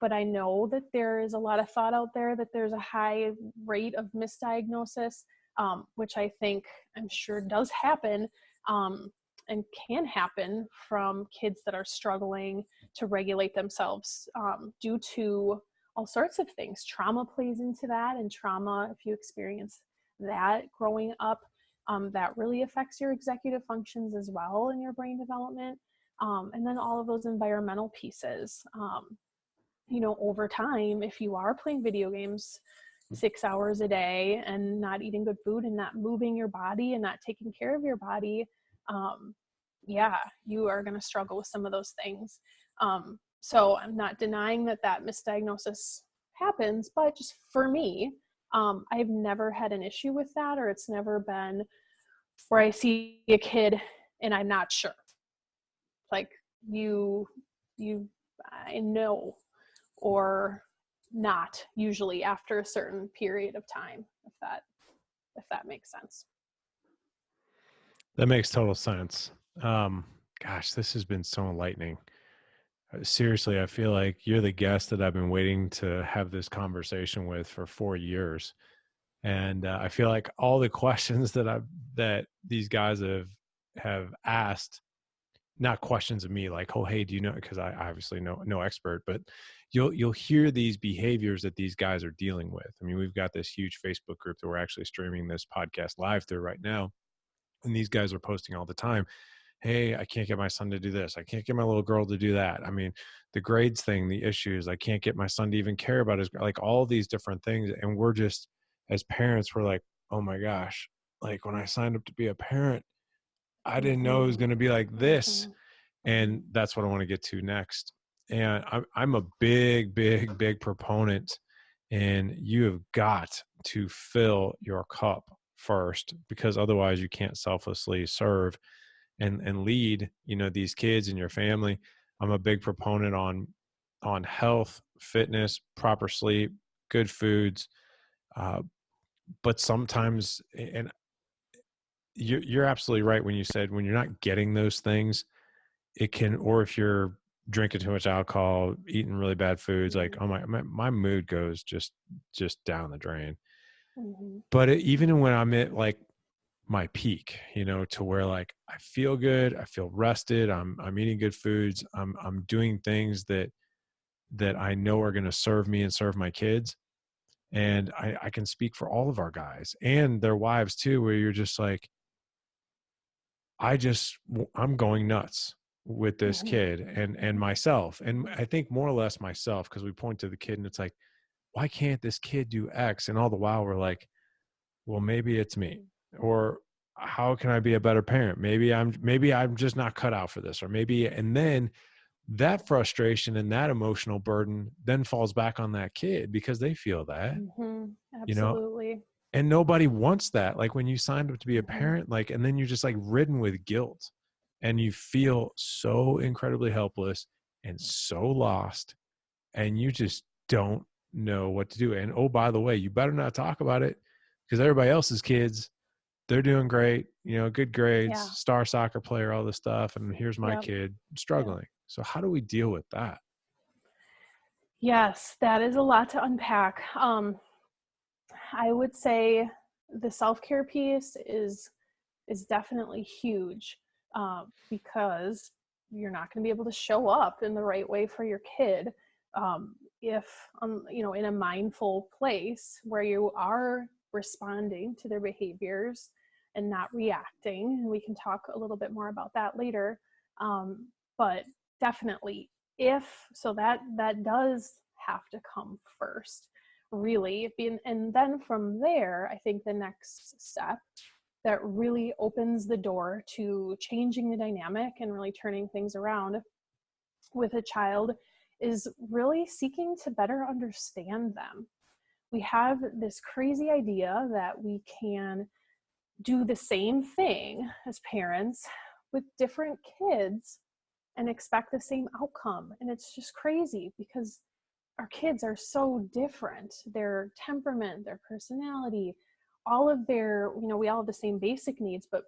But I know that there is a lot of thought out there that there's a high rate of misdiagnosis, which I'm sure does happen, and can happen from kids that are struggling to regulate themselves due to all sorts of things. Trauma plays into that, and trauma, if you experience that growing up, that really affects your executive functions as well in your brain development. And then all of those environmental pieces. Over time, if you are playing video games 6 hours a day and not eating good food and not moving your body and not taking care of your body, you are going to struggle with some of those things. So I'm not denying that misdiagnosis happens, but just for me, I've never had an issue with that, or it's never been where I see a kid and I'm not sure. Like I know, or not usually after a certain period of time, if that makes sense. That makes total sense. Gosh, this has been so enlightening. Seriously, I feel like you're the guest that I've been waiting to have this conversation with for 4 years. And I feel like all the questions that these guys have asked, not questions of me like, oh, hey, do you know? Because I obviously no expert, but you'll hear these behaviors that these guys are dealing with. I mean, we've got this huge Facebook group that we're actually streaming this podcast live through right now. And these guys are posting all the time. Hey, I can't get my son to do this. I can't get my little girl to do that. I mean, the grades thing, the issues, I can't get my son to even care about like all these different things. And we're just, as parents, we're like, oh my gosh, like when I signed up to be a parent, I didn't know it was going to be like this. And that's what I want to get to next. And I'm a big proponent, and you have got to fill your cup first, because otherwise you can't selflessly serve and lead, these kids and your family. I'm a big proponent on health, fitness, proper sleep, good foods. But sometimes, and you're absolutely right when you said when you're not getting those things, it can, or if you're drinking too much alcohol, eating really bad foods, like, oh my mood goes just down the drain. Mm-hmm. But even when I'm at like my peak, to where like I feel good, I feel rested, I'm eating good foods, I'm doing things that I know are going to serve me and serve my kids. And I can speak for all of our guys and their wives too, where you're just like, I'm going nuts. with this kid and myself. And I think more or less myself, because we point to the kid and it's like, why can't this kid do X? And all the while we're like, well, maybe it's me, or how can I be a better parent? Maybe I'm just not cut out for this, or maybe, and then that frustration and that emotional burden then falls back on that kid because they feel that, you know, Absolutely. and nobody wants that. Like when you signed up to be a Mhm. parent, like, and then you're just like ridden with guilt and you feel so incredibly helpless and so lost, and you just don't know what to do. And oh, by the way, you better not talk about it because everybody else's kids, they're doing great, you know, good grades, Yeah. star soccer player, all this stuff. And here's my Yep. kid Yep. struggling. So how do we deal with that? Yes, that is a lot to unpack. I would say the self-care piece is definitely huge, because you're not going to be able to show up in the right way for your kid, if in a mindful place where you are responding to their behaviors and not reacting. And we can talk a little bit more about that later. But definitely, if so, that does have to come first, really. And then from there, I think the next step that really opens the door to changing the dynamic and really turning things around with a child is really seeking to better understand them. We have this crazy idea that we can do the same thing as parents with different kids and expect the same outcome. And it's just crazy because our kids are so different. Their temperament, their personality, all of their, we all have the same basic needs, but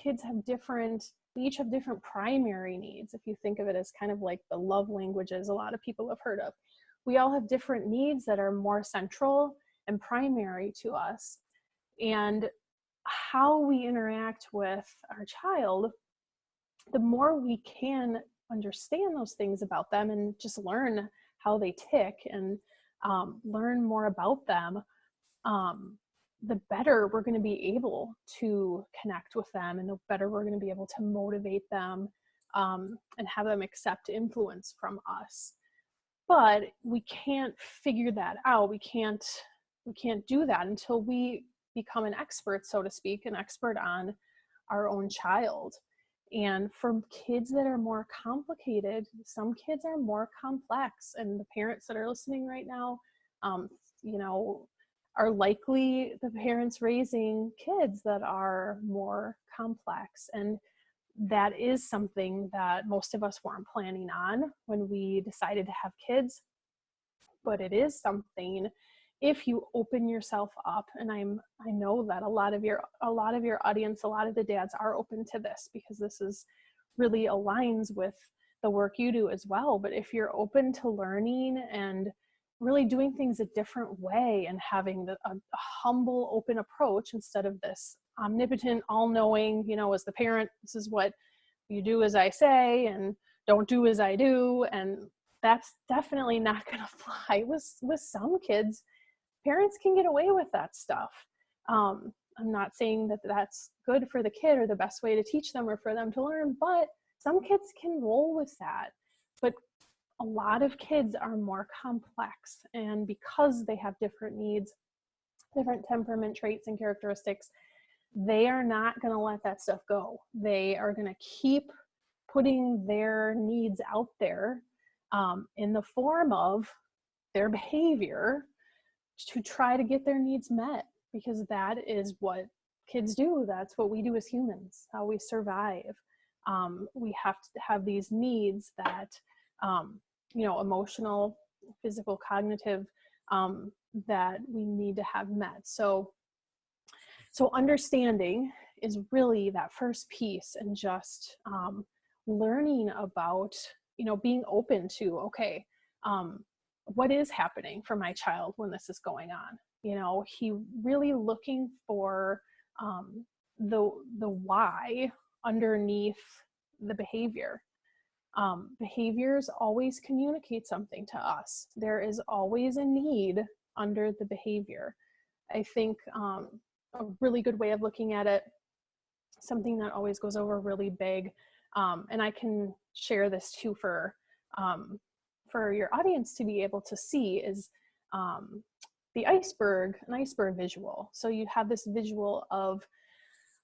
kids have we each have different primary needs. If you think of it as kind of like the love languages a lot of people have heard of, we all have different needs that are more central and primary to us. And how we interact with our child, the more we can understand those things about them and just learn how they tick and learn more about them, the better we're going to be able to connect with them, and the better we're going to be able to motivate them, and have them accept influence from us. But we can't figure that out. We can't do that until we become an expert, so to speak, an expert on our own child. And for kids that are more complicated, some kids are more complex, and the parents that are listening right now, are likely the parents raising kids that are more complex. And that is something that most of us weren't planning on when we decided to have kids, but it is something, if you open yourself up. And I know that a lot of your audience, a lot of the dads are open to this because this is really aligns with the work you do as well. But if you're open to learning and really doing things a different way and having a humble, open approach instead of this omnipotent, all-knowing, as the parent, this is what you do as I say and don't do as I do. And that's definitely not going to fly with some kids. Parents can get away with that stuff. I'm not saying that that's good for the kid or the best way to teach them or for them to learn, but some kids can roll with that. But a lot of kids are more complex, and because they have different needs, different temperament traits and characteristics, they are not going to let that stuff go. They are going to keep putting their needs out there, in the form of their behavior, to try to get their needs met, because that is what kids do. That's what we do as humans, how we survive. We have to have these needs that, emotional, physical, cognitive, that we need to have met. So understanding is really that first piece, and just learning about, being open to, okay, what is happening for my child when this is going on? He really looking for the why underneath the behavior. Behaviors always communicate something to us. There is always a need under the behavior. I think a really good way of looking at it, something that always goes over really big And I can share this too for your audience to be able to see is an iceberg visual. So you have this visual of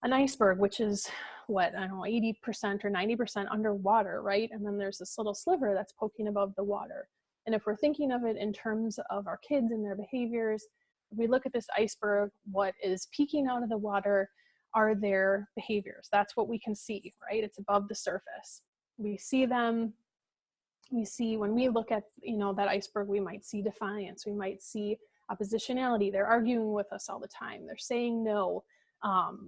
an iceberg, which is what, I don't know, 80% or 90% underwater, right? And then there's this little sliver that's poking above the water. And if we're thinking of it in terms of our kids and their behaviors, if we look at this iceberg, what is peeking out of the water are their behaviors. That's what we can see, right? It's above the surface. We see them. We see, when we look at, that iceberg, we might see defiance. We might see oppositionality. They're arguing with us all the time. They're saying no.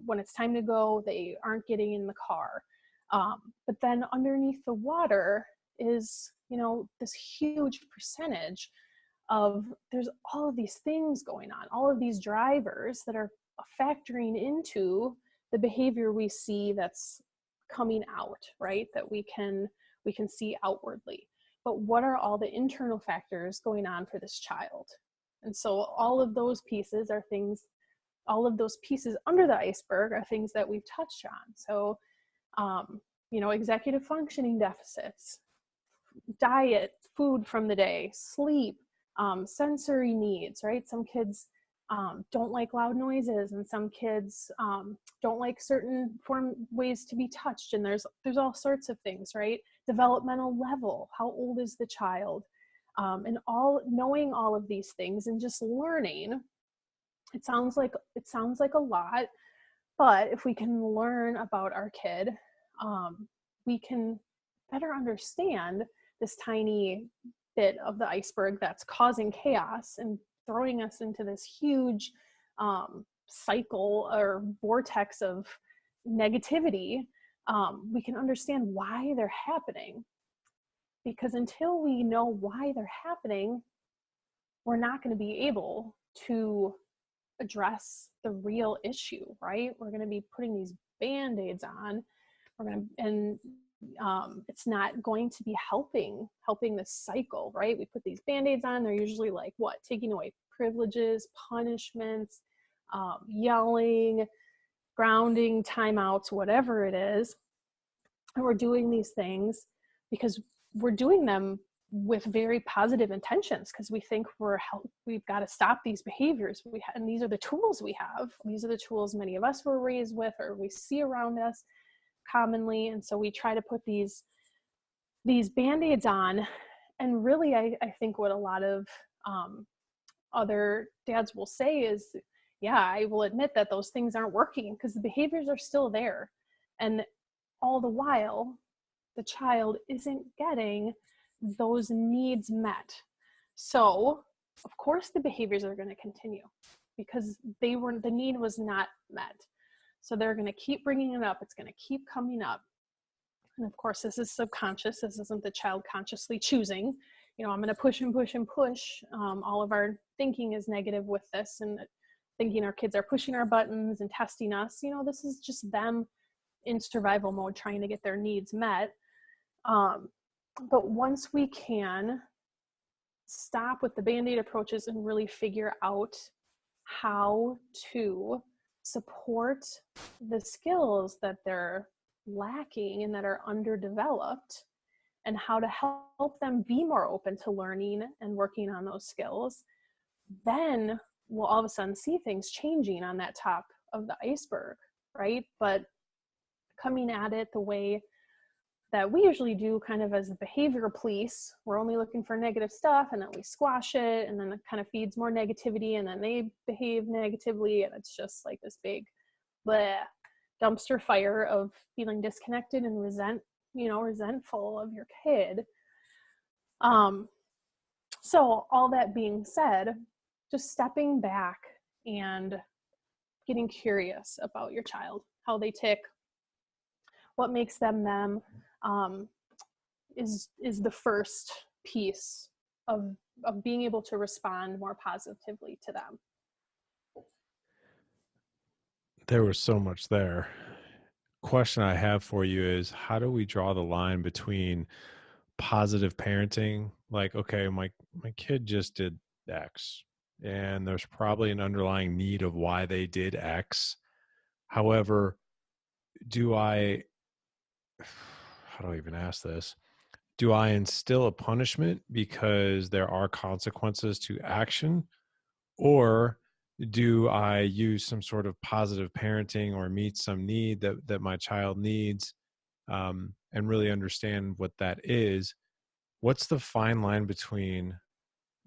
When it's time to go, they aren't getting in the car. But then underneath the water is, this huge percentage of, there's all of these things going on, all of these drivers that are factoring into the behavior we see that's coming out, right? That we can see outwardly. But what are all the internal factors going on for this child? And so all of those pieces are things, all of those pieces under the iceberg are things that we've touched on. So, executive functioning deficits, diet, food from the day, sleep, sensory needs, right? Some kids don't like loud noises, and some kids don't like certain ways to be touched. And there's all sorts of things, right? Developmental level, how old is the child? And knowing all of these things and just learning, it sounds like a lot, but if we can learn about our kid, we can better understand this tiny bit of the iceberg that's causing chaos and throwing us into this huge cycle or vortex of negativity. We can understand why they're happening, because until we know why they're happening, we're not going to be able to address the real issue, right? We're going to be putting these Band-Aids on. It's not going to be helping this cycle, right? We put these Band-Aids on. They're usually like what? Taking away privileges, punishments, yelling, grounding, timeouts, whatever it is. And we're doing these things because we're doing them with very positive intentions, because we think we've got to stop these behaviors. And these are the tools we have. These are the tools many of us were raised with, or we see around us commonly. And so we try to put these Band-Aids on. And really, I think what a lot of other dads will say is, yeah, I will admit that those things aren't working because the behaviors are still there. And all the while, the child isn't getting those needs met. So, of course, the behaviors are going to continue because the need was not met. So they're going to keep bringing it up. It's going to keep coming up. And of course, this is subconscious. This isn't the child consciously choosing, I'm going to push and push and push. All of our thinking is negative with this, and thinking our kids are pushing our buttons and testing us. This is just them in survival mode trying to get their needs met. But once we can stop with the Band-Aid approaches and really figure out how to support the skills that they're lacking and that are underdeveloped, and how to help them be more open to learning and working on those skills, then we'll all of a sudden see things changing on that top of the iceberg, right? But coming at it the way that we usually do, kind of as the behavior police, we're only looking for negative stuff, and then we squash it, and then it kind of feeds more negativity, and then they behave negatively, and it's just like this big dumpster fire of feeling disconnected and resentful of your kid. So all that being said, just stepping back and getting curious about your child, how they tick, what makes them them, is the first piece of being able to respond more positively to them. There was so much there. Question I have for you is, how do we draw the line between positive parenting? Like, okay, my kid just did X, and there's probably an underlying need of why they did X. However, do I how do I even ask this? Do I instill a punishment because there are consequences to action? Or do I use some sort of positive parenting or meet some need that my child needs, and really understand what that is? What's the fine line between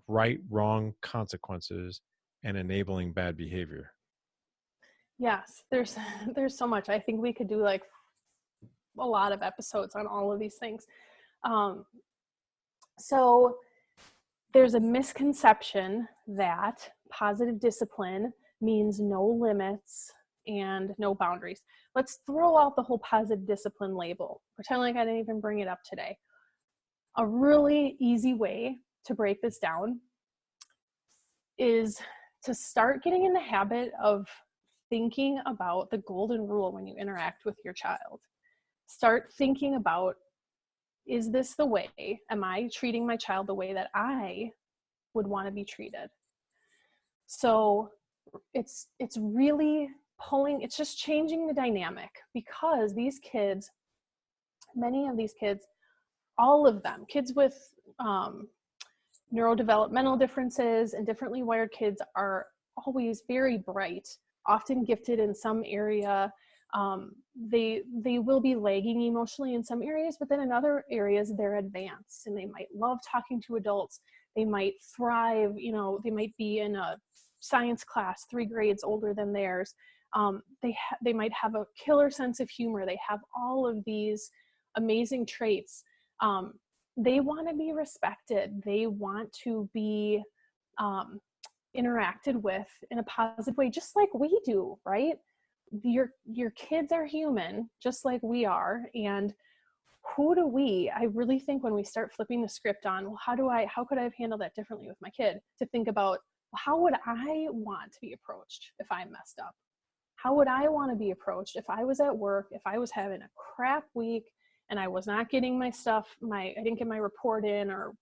right, wrong consequences and enabling bad behavior? Yes, there's there's so much. I think we could do like a lot of episodes on all of these things. Um, so there's a misconception that positive discipline means no limits and no boundaries. Let's throw out the whole positive discipline label. Pretend like I didn't even bring it up today. A really easy way to break this down is to start getting in the habit of thinking about the golden rule when you interact with your child. Start thinking about, is this the way? Am I treating my child the way that I would want to be treated? So it's really pulling, it's just changing the dynamic, because these kids, many of these kids, all of them, kids with neurodevelopmental differences and differently wired kids are always very bright, often gifted in some area. They will be lagging emotionally in some areas, but then in other areas they're advanced and they might love talking to adults. They might thrive, they might be in a science class 3 grades older than theirs. They might have a killer sense of humor. They have all of these amazing traits. They want to be respected. They want to be interacted with in a positive way, just like we do, right? Your kids are human, just like we are. And I really think when we start flipping the script on, well, how could I have handled that differently with my kid? To think about, well, how would I want to be approached if I messed up? How would I want to be approached if I was at work, if I was having a crap week and I was not getting my stuff, I didn't get my report in, or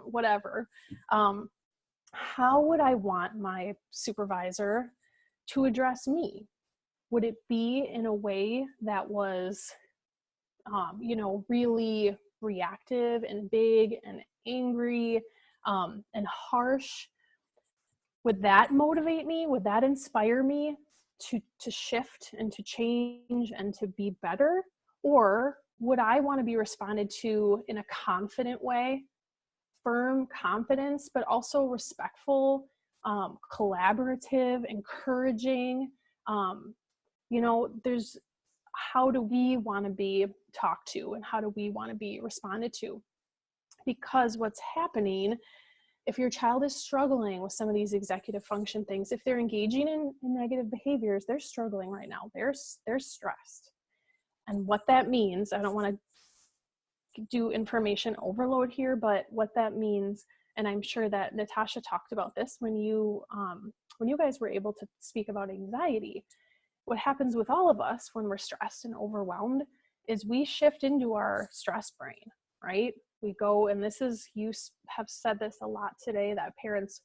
whatever. How would I want my supervisor to address me? Would it be in a way that was, really reactive and big and angry, and harsh? Would that motivate me? Would that inspire me to shift and to change and to be better? Or would I want to be responded to in a confident way, firm confidence, but also respectful, collaborative, encouraging? There's, how do we want to be talked to and how do we want to be responded to? Because what's happening, if your child is struggling with some of these executive function things, if they're engaging in negative behaviors, they're struggling right now. They're stressed. And what that means, I don't want to do information overload here, but what that means, and I'm sure that Natasha talked about this when you guys were able to speak about anxiety. What happens with all of us when we're stressed and overwhelmed is we shift into our stress brain, right? We go, and you have said this a lot today, that parents,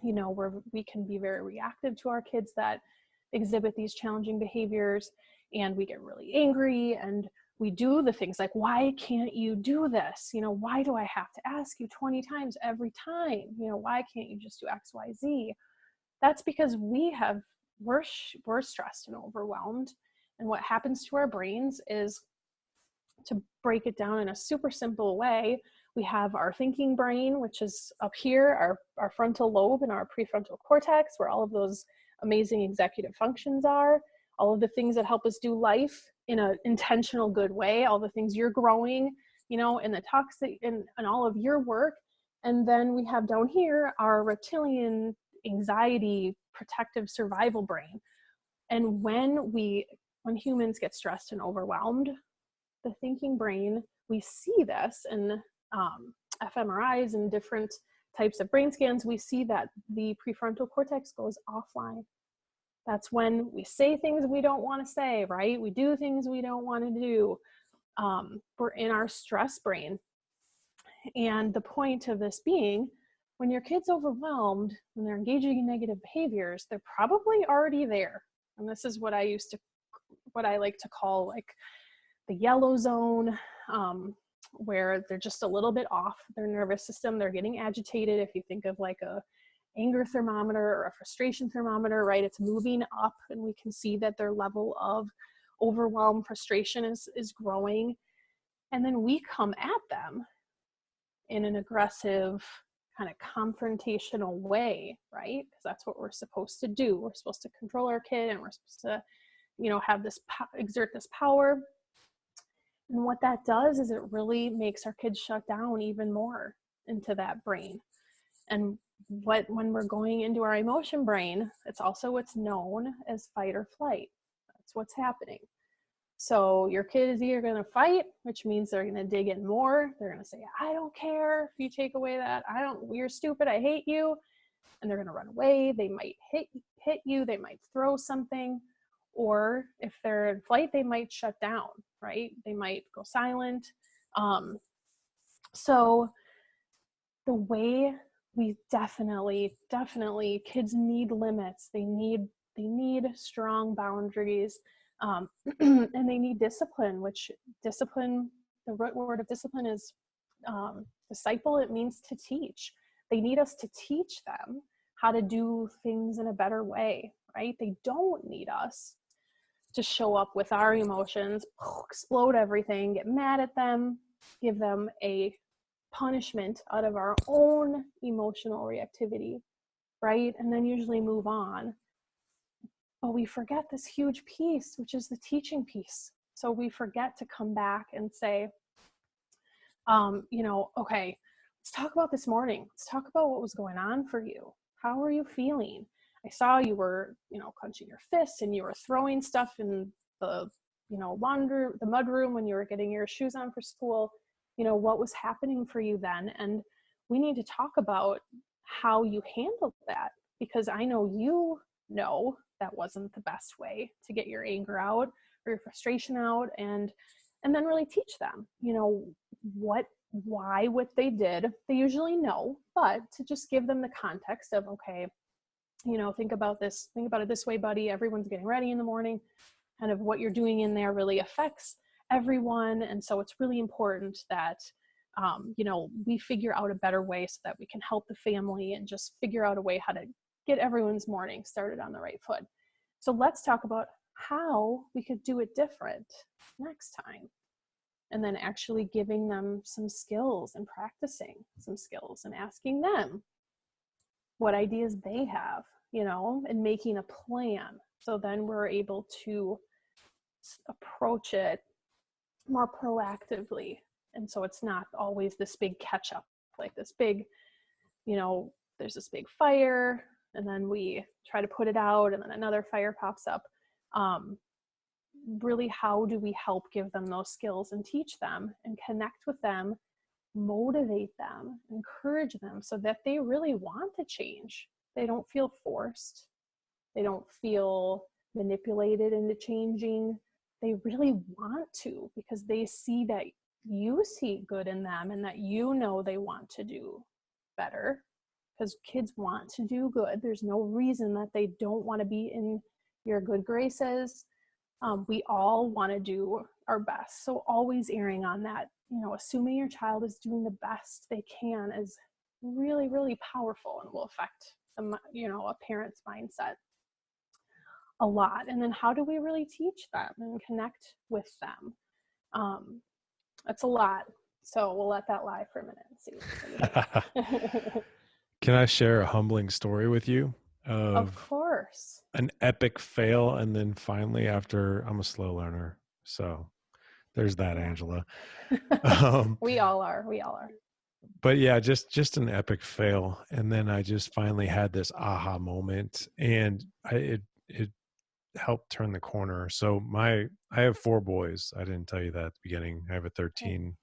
we can be very reactive to our kids that exhibit these challenging behaviors, and we get really angry, and we do the things like, why can't you do this? Why do I have to ask you 20 times every time? Why can't you just do X, Y, Z? That's because we're stressed and overwhelmed. And what happens to our brains is, to break it down in a super simple way, we have our thinking brain, which is up here, our frontal lobe and our prefrontal cortex, where all of those amazing executive functions are, all of the things that help us do life in an intentional, good way, all the things you're growing, in the toxic and all of your work. And then we have down here our reptilian, anxiety, protective, survival brain. And when humans get stressed and overwhelmed, the thinking brain, we see this in fMRIs and different types of brain scans, we see that the prefrontal cortex goes offline. That's when we say things we don't want to say, right? We do things we don't want to do. We're in our stress brain. And the point of this being, when your kid's overwhelmed, when they're engaging in negative behaviors, they're probably already there. And this is what I like to call like the yellow zone, where they're just a little bit off their nervous system. They're getting agitated. If you think of like a anger thermometer or a frustration thermometer, right? It's moving up, and we can see that their level of overwhelm, frustration is growing. And then we come at them in an aggressive, kind of confrontational way, right? Because that's what we're supposed to do. We're supposed to control our kid, and we're supposed to, have this exert this power. And what that does is it really makes our kids shut down even more into that brain. And when we're going into our emotion brain, it's also what's known as fight or flight. That's what's happening. So your kid is either going to fight, which means they're going to dig in more. They're going to say, I don't care if you take away that. You're stupid. I hate you. And they're going to run away. They might hit you. They might throw something. Or if they're in flight, they might shut down, right? They might go silent. So the way we definitely, kids need limits. They need strong boundaries. And they need discipline, the root word of discipline is disciple. It means to teach. They need us to teach them how to do things in a better way, right? They don't need us to show up with our emotions, explode everything, get mad at them, give them a punishment out of our own emotional reactivity, right? And then usually move on. But we forget this huge piece, which is the teaching piece. So we forget to come back and say, okay, let's talk about this morning. Let's talk about what was going on for you. How are you feeling? I saw you were, clenching your fists, and you were throwing stuff in the, the mud room when you were getting your shoes on for school. What was happening for you then? And we need to talk about how you handled that, because I know that wasn't the best way to get your anger out or your frustration out, and then really teach them, why what they did. They usually know, but to just give them the context of, okay, think about it this way, buddy. Everyone's getting ready in the morning. Kind of what you're doing in there really affects everyone. And so it's really important that, we figure out a better way so that we can help the family and just figure out a way how to get everyone's morning started on the right foot. So let's talk about how we could do it different next time. And then actually giving them some skills and practicing some skills and asking them what ideas they have, and making a plan. So then we're able to approach it more proactively. And so it's not always this big catch up, like this big, there's this big fire, and then we try to put it out, and then another fire pops up. Really, how do we help give them those skills and teach them and connect with them, motivate them, encourage them so that they really want to change? They don't feel forced. They don't feel manipulated into changing. They really want to, because they see that you see good in them and that they want to do better, because kids want to do good. There's no reason that they don't want to be in your good graces. We all want to do our best. So always erring on that, assuming your child is doing the best they can is really, really powerful, and will affect a parent's mindset a lot. And then how do we really teach them and connect with them? It's a lot. So we'll let that lie for a minute and see. Can I share a humbling story with you? Of course. An epic fail, and then finally, after, I'm a slow learner, so there's that, Angela. We all are. But yeah, just an epic fail, and then I just finally had this aha moment, and it helped turn the corner. So I have 4 boys. I didn't tell you that at the beginning. I have a 13,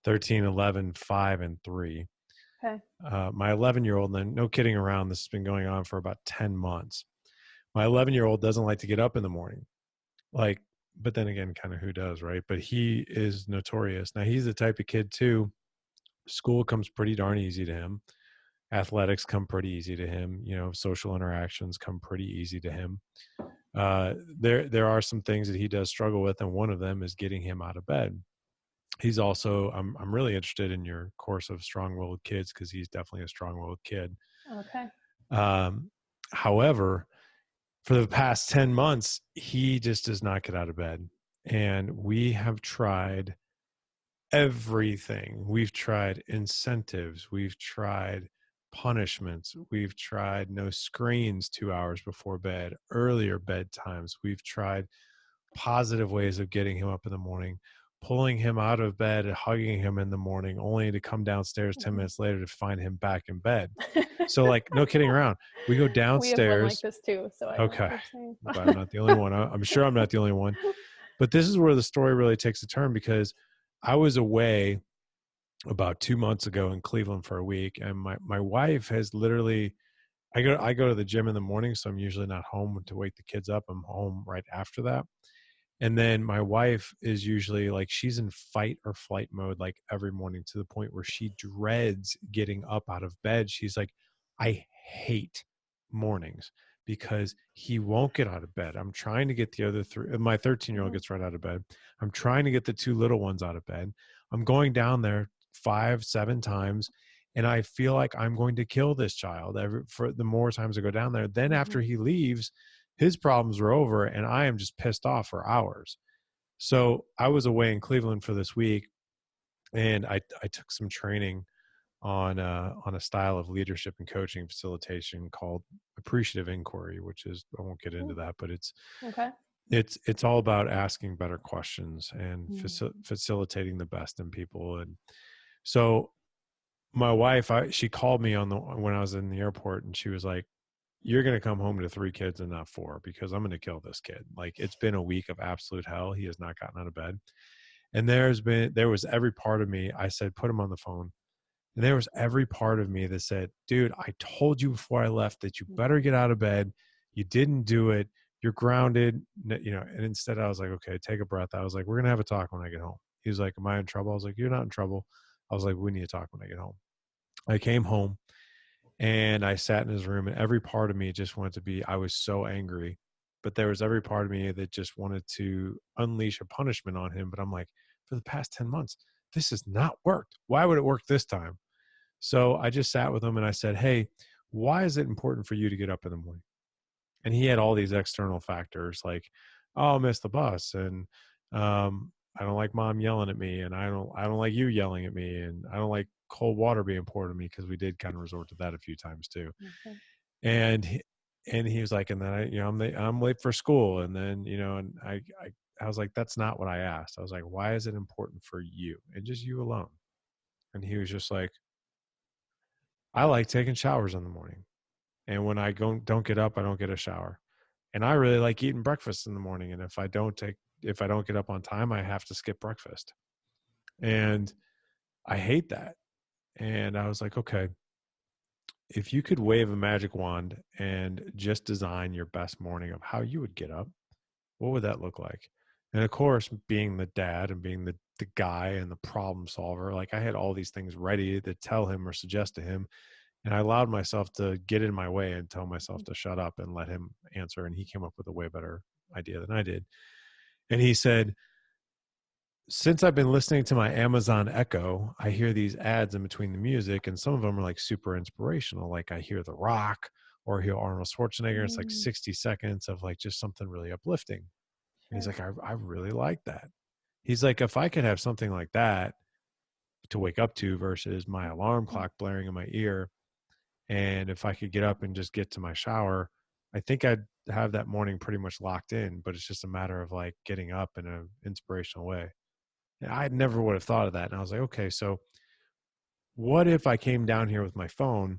11, 5, and 3. Okay. My 11-year-old, and no kidding around, this has been going on for about 10 months. My 11-year-old doesn't like to get up in the morning. But then again, kind of who does, right? But he is notorious. Now, he's the type of kid too. School comes pretty darn easy to him. Athletics come pretty easy to him. Social interactions come pretty easy to him. There are some things that he does struggle with, and one of them is getting him out of bed. He's also, I'm really interested in your course of strong-willed kids, because he's definitely a strong-willed kid. Okay. However, for the past 10 months, he just does not get out of bed. And we have tried everything. We've tried incentives. We've tried punishments. We've tried no screens 2 hours before bed, earlier bedtimes. We've tried positive ways of getting him up in the morning, pulling him out of bed and hugging him in the morning, only to come downstairs 10 minutes later to find him back in bed. So, like, no kidding around. We go downstairs. We have one like this too. So I know what Okay. you're saying. But I'm not the only one. I'm sure I'm not the only one. But this is where the story really takes a turn, because I was away about 2 months ago in Cleveland for a week, and my wife has literally, I go to the gym in the morning, so I'm usually not home to wake the kids up. I'm home right after that. And then my wife is usually like, she's in fight or flight mode like every morning, to the point where she dreads getting up out of bed. She's like, I hate mornings because he won't get out of bed. I'm trying to get the other three. My 13-year-old gets right out of bed. I'm trying to get the two little ones out of bed. I'm going down there 5-7 times, and I feel like I'm going to kill this child for the more times I go down there. Then after he leaves, his problems are over, and I am just pissed off for hours. So I was away in Cleveland for this week, and I took some training on a style of leadership and coaching facilitation called appreciative inquiry, which is, I won't get into that, but it's all about asking better questions and facilitating the best in people. And so my wife, she called me when I was in the airport, and she was like, you're going to come home to 3 kids and not 4, because I'm going to kill this kid. Like, it's been a week of absolute hell. He has not gotten out of bed. And there was every part of me. I said, put him on the phone. And there was every part of me that said, dude, I told you before I left that you better get out of bed. You didn't do it. You're grounded, and instead I was like, okay, take a breath. I was like, we're going to have a talk when I get home. He was like, am I in trouble? I was like, you're not in trouble. I was like, we need to talk when I get home. I came home, and I sat in his room, and every part of me just wanted to be, I was so angry, but there was every part of me that just wanted to unleash a punishment on him. But I'm like, for the past 10 months, this has not worked. Why would it work this time? So I just sat with him, and I said, hey, why is it important for you to get up in the morning? And he had all these external factors like, oh, I'll miss the bus. And I don't like mom yelling at me. And I don't like you yelling at me. And I don't like cold water being poured on me, because we did kind of resort to that a few times too. And he was like, and then I'm late for school. And then, and I was like, that's not what I asked. I was like, why is it important for you and just you alone? And he was just like, I like taking showers in the morning. And when I don't get up, I don't get a shower. And I really like eating breakfast in the morning. And if I don't get up on time, I have to skip breakfast. And I hate that. And I was like, okay, if you could wave a magic wand and just design your best morning of how you would get up, what would that look like? And of course, being the dad and being the guy and the problem solver, like, I had all these things ready to tell him or suggest to him. And I allowed myself to get in my way and tell myself to shut up and let him answer. And he came up with a way better idea than I did. And he said, since I've been listening to my Amazon Echo, I hear these ads in between the music, and some of them are like super inspirational. Like, I hear The Rock or I hear Arnold Schwarzenegger. It's like 60 seconds of like just something really uplifting. And he's like, I really like that. He's like, if I could have something like that to wake up to versus my alarm clock blaring in my ear, and if I could get up and just get to my shower, I think I'd have that morning pretty much locked in. But it's just a matter of like getting up in an inspirational way. And I never would have thought of that. And I was like, okay, so what if I came down here with my phone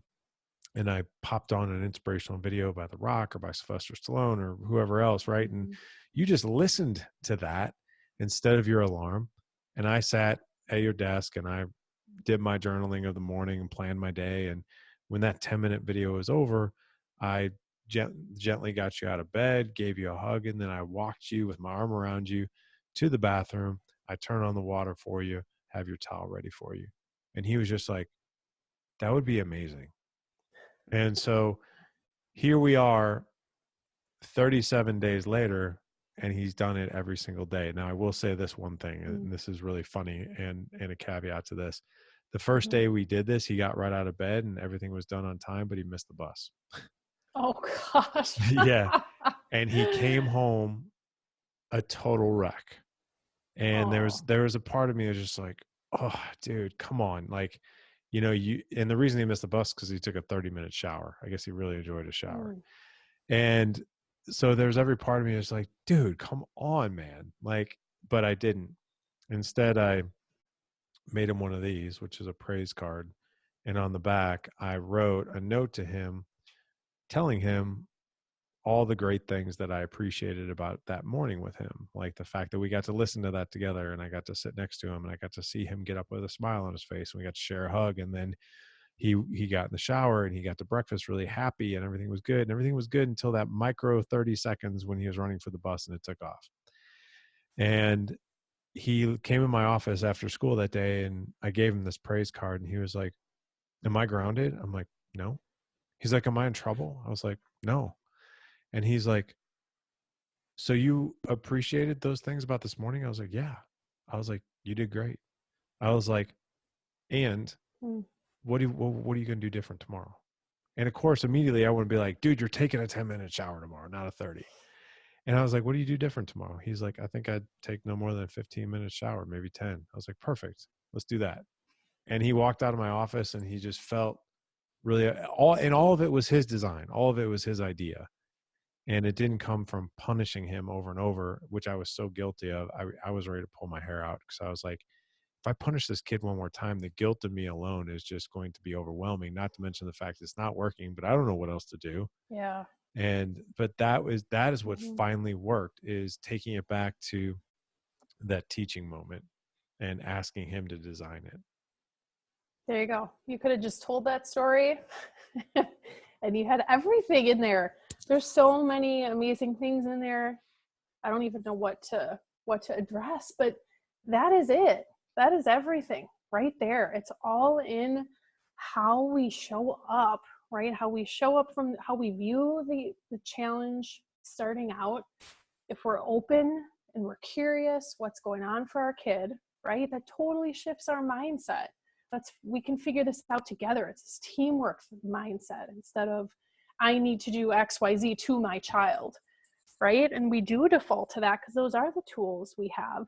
and I popped on an inspirational video by The Rock or by Sylvester Stallone or whoever else, right? And you just listened to that instead of your alarm. And I sat at your desk and I did my journaling of the morning and planned my day. And when that 10-minute video was over, I gently got you out of bed, gave you a hug, and then I walked you with my arm around you to the bathroom. I turn on the water for you, have your towel ready for you. And he was just like, that would be amazing. And so here we are 37 days later, and he's done it every single day. Now, I will say this one thing, and this is really funny, and a caveat to this. The first day we did this, he got right out of bed and everything was done on time, but he missed the bus. Oh gosh. Yeah. And he came home a total wreck. And there was a part of me that was just like, oh, dude, come on. Like, and the reason he missed the bus because he took a 30-minute shower. I guess he really enjoyed a shower. And so there's every part of me that's like, dude, come on, man. Like, but I didn't. Instead, I made him one of these, which is a praise card. And on the back, I wrote a note to him telling him all the great things that I appreciated about that morning with him. Like the fact that we got to listen to that together, and I got to sit next to him, and I got to see him get up with a smile on his face, and we got to share a hug. And then he got in the shower and he got to breakfast really happy, and everything was good. And everything was good until that micro 30 seconds when he was running for the bus and it took off. And he came in my office after school that day, and I gave him this praise card, and he was like, am I grounded? I'm like, no. He's like, am I in trouble? I was like, no. And he's like, so you appreciated those things about this morning? I was like, yeah. I was like, you did great. I was like, and what are you going to do different tomorrow? And of course, immediately I wouldn't be like, dude, you're taking a 10-minute shower tomorrow, not a 30. And I was like, what do you do different tomorrow? He's like, I think I'd take no more than a 15-minute shower, maybe 10. I was like, perfect. Let's do that. And he walked out of my office and he just felt really all of it was his design. All of it was his idea. And it didn't come from punishing him over and over, which I was so guilty of. I was ready to pull my hair out because I was like, if I punish this kid one more time, the guilt of me alone is just going to be overwhelming, not to mention the fact it's not working, but I don't know what else to do. Yeah. But that is what finally worked, is taking it back to that teaching moment and asking him to design it. There you go. You could have just told that story and you had everything in there. There's so many amazing things in there. I don't even know what to address, but that is it. That is everything right there. It's all in how we show up, right? How we show up, from how we view the challenge starting out. If we're open and we're curious what's going on for our kid, right? That totally shifts our mindset. We can figure this out together. It's this teamwork mindset instead of I need to do XYZ to my child, right? And we do default to that because those are the tools we have.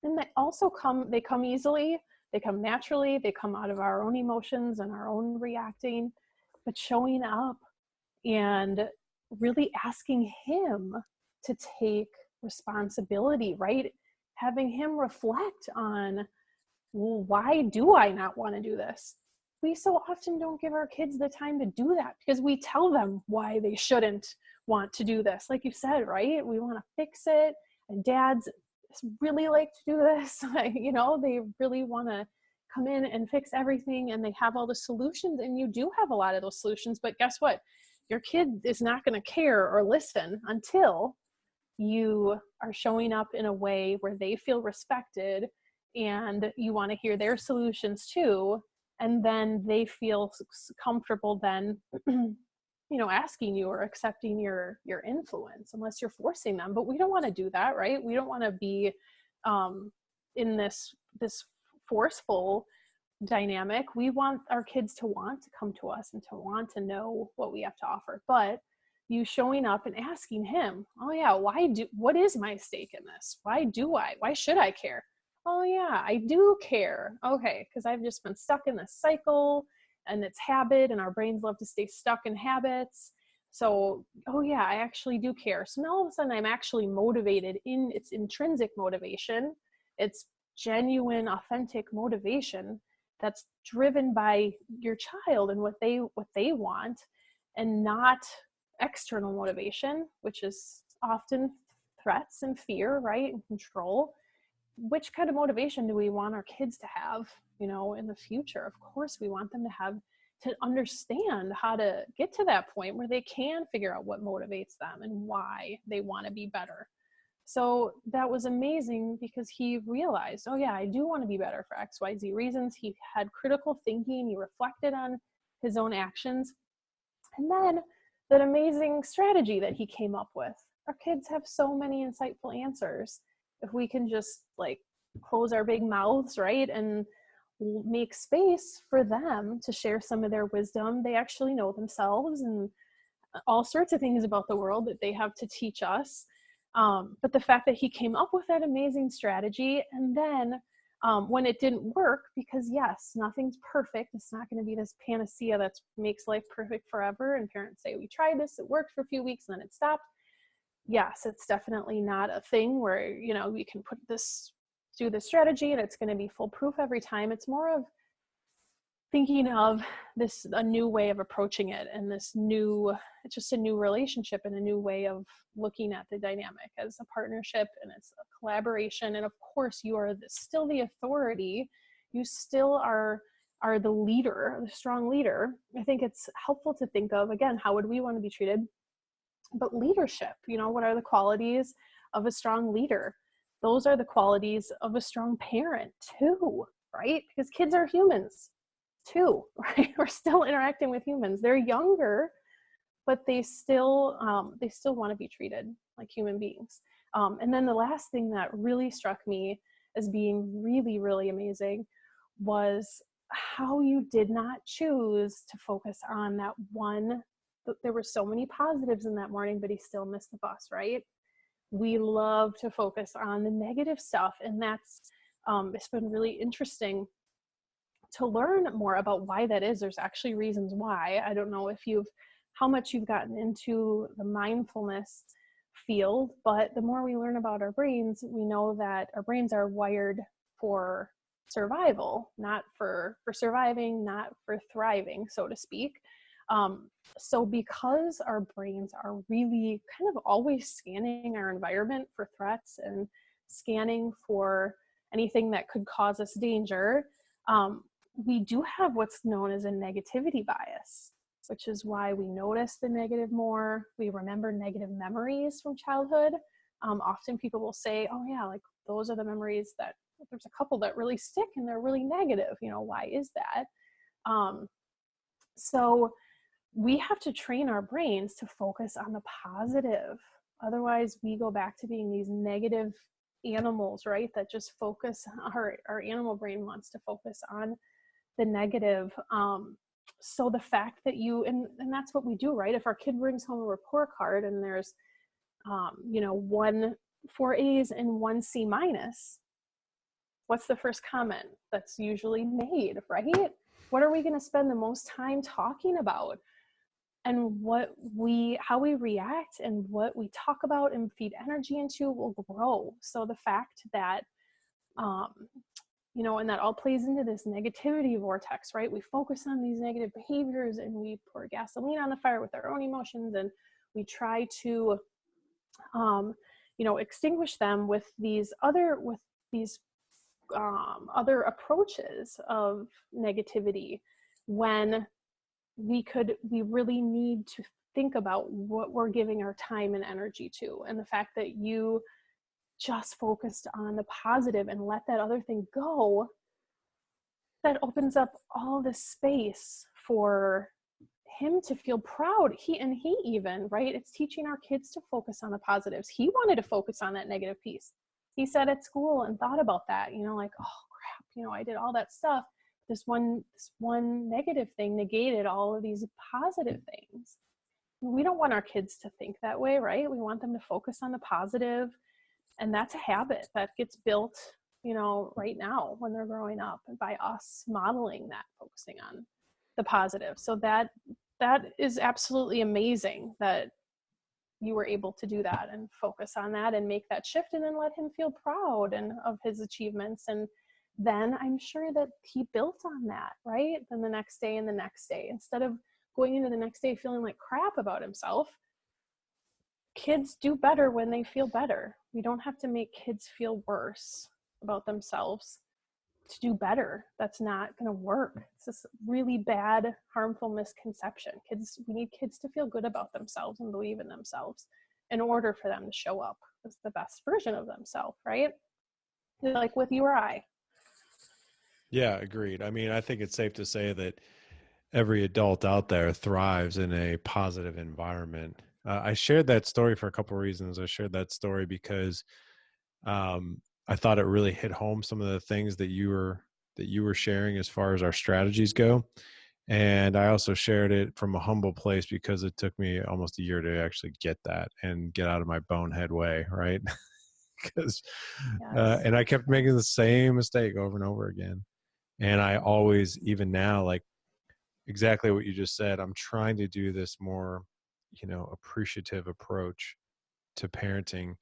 And they also come easily, they come naturally, they come out of our own emotions and our own reacting, but showing up and really asking him to take responsibility, right? Having him reflect on, well, why do I not want to do this? We so often don't give our kids the time to do that because we tell them why they shouldn't want to do this. Like you said, right? We want to fix it. And dads really like to do this. They really want to come in and fix everything, and they have all the solutions, and you do have a lot of those solutions. But guess what? Your kid is not going to care or listen until you are showing up in a way where they feel respected and you want to hear their solutions too. And then they feel comfortable then, asking you or accepting your influence, unless you're forcing them. But we don't want to do that, right? We don't want to be in this forceful dynamic. We want our kids to want to come to us and to want to know what we have to offer. But you showing up and asking him, oh yeah, what is my stake in this? Why should I care? Oh yeah, I do care. Okay, because I've just been stuck in this cycle, and it's habit, and our brains love to stay stuck in habits. So, oh yeah, I actually do care. So now all of a sudden I'm actually motivated in its intrinsic motivation. It's genuine, authentic motivation that's driven by your child and what they want, and not external motivation, which is often threats and fear, right? And control. Which kind of motivation do we want our kids to have, in the future? Of course, we want them to understand how to get to that point where they can figure out what motivates them and why they want to be better. So that was amazing because he realized, oh yeah, I do want to be better for XYZ reasons. He had critical thinking. He reflected on his own actions. And then that amazing strategy that he came up with. Our kids have so many insightful answers. If we can just like close our big mouths, right, and make space for them to share some of their wisdom. They actually know themselves and all sorts of things about the world that they have to teach us. But the fact that he came up with that amazing strategy, and then when it didn't work, because yes, nothing's perfect. It's not going to be this panacea that makes life perfect forever. And parents say, we tried this, it worked for a few weeks, and then it stopped. Yes, it's definitely not a thing where, you know, we can do this strategy and it's going to be foolproof every time. It's more of thinking of a new way of approaching it, and it's just a new relationship and a new way of looking at the dynamic as a partnership, and it's a collaboration. And of course, you are still the authority. You still are the leader, the strong leader. I think it's helpful to think of, again, how would we want to be treated? But leadership, you know, what are the qualities of a strong leader? Those are the qualities of a strong parent too, right? Because kids are humans too, right? We're still interacting with humans. They're younger, but they still want to be treated like human beings. And then the last thing that really struck me as being really, really amazing was how you did not choose to focus on that one. There were so many positives in that morning, but he still missed the bus, right? We love to focus on the negative stuff. And it's been really interesting to learn more about why that is. There's actually reasons why. I don't know how much you've gotten into the mindfulness field, but the more we learn about our brains, we know that our brains are wired for survival, not for surviving, not for thriving, so to speak. So because our brains are really kind of always scanning our environment for threats and scanning for anything that could cause us danger, we do have what's known as a negativity bias, which is why we notice the negative more. We remember negative memories from childhood. Often people will say, oh yeah, like those are the memories that there's a couple that really stick and they're really negative. You know, why is that? So we have to train our brains to focus on the positive. Otherwise, we go back to being these negative animals, right? That just focus, our animal brain wants to focus on the negative. So the fact that and that's what we do, right? If our kid brings home a report card and there's, 4 A's and 1 C minus, what's the first comment that's usually made, right? What are we going to spend the most time talking about? And how we react and what we talk about and feed energy into will grow. So the fact that, and that all plays into this negativity vortex, right? We focus on these negative behaviors and we pour gasoline on the fire with our own emotions, and we try to, extinguish them with these other approaches of negativity, when we really need to think about what we're giving our time and energy to. And the fact that you just focused on the positive and let that other thing go, that opens up all this space for him to feel proud. He even, right? It's teaching our kids to focus on the positives. He wanted to focus on that negative piece. He said at school and thought about that, like, oh crap, I did all that stuff. This one negative thing negated all of these positive things. We don't want our kids to think that way, right? We want them to focus on the positive. And that's a habit that gets built, right now when they're growing up, by us modeling that, focusing on the positive. So that is absolutely amazing that you were able to do that and focus on that and make that shift, and then let him feel proud of his achievements. And then I'm sure that he built on that, right? Then the next day and the next day, instead of going into the next day feeling like crap about himself. Kids do better when they feel better. We don't have to make kids feel worse about themselves to do better. That's not going to work. It's this really bad, harmful misconception. We need kids to feel good about themselves and believe in themselves in order for them to show up as the best version of themselves, right? Like with you or I. Yeah, agreed. I mean, I think it's safe to say that every adult out there thrives in a positive environment. I shared that story for a couple of reasons. I shared that story because I thought it really hit home some of the things that you were sharing as far as our strategies go. And I also shared it from a humble place because it took me almost a year to actually get that and get out of my bonehead way, right? Because Yes. and I kept making the same mistake over and over again. And I always, even now, like exactly what you just said, I'm trying to do this more, appreciative approach to parenting.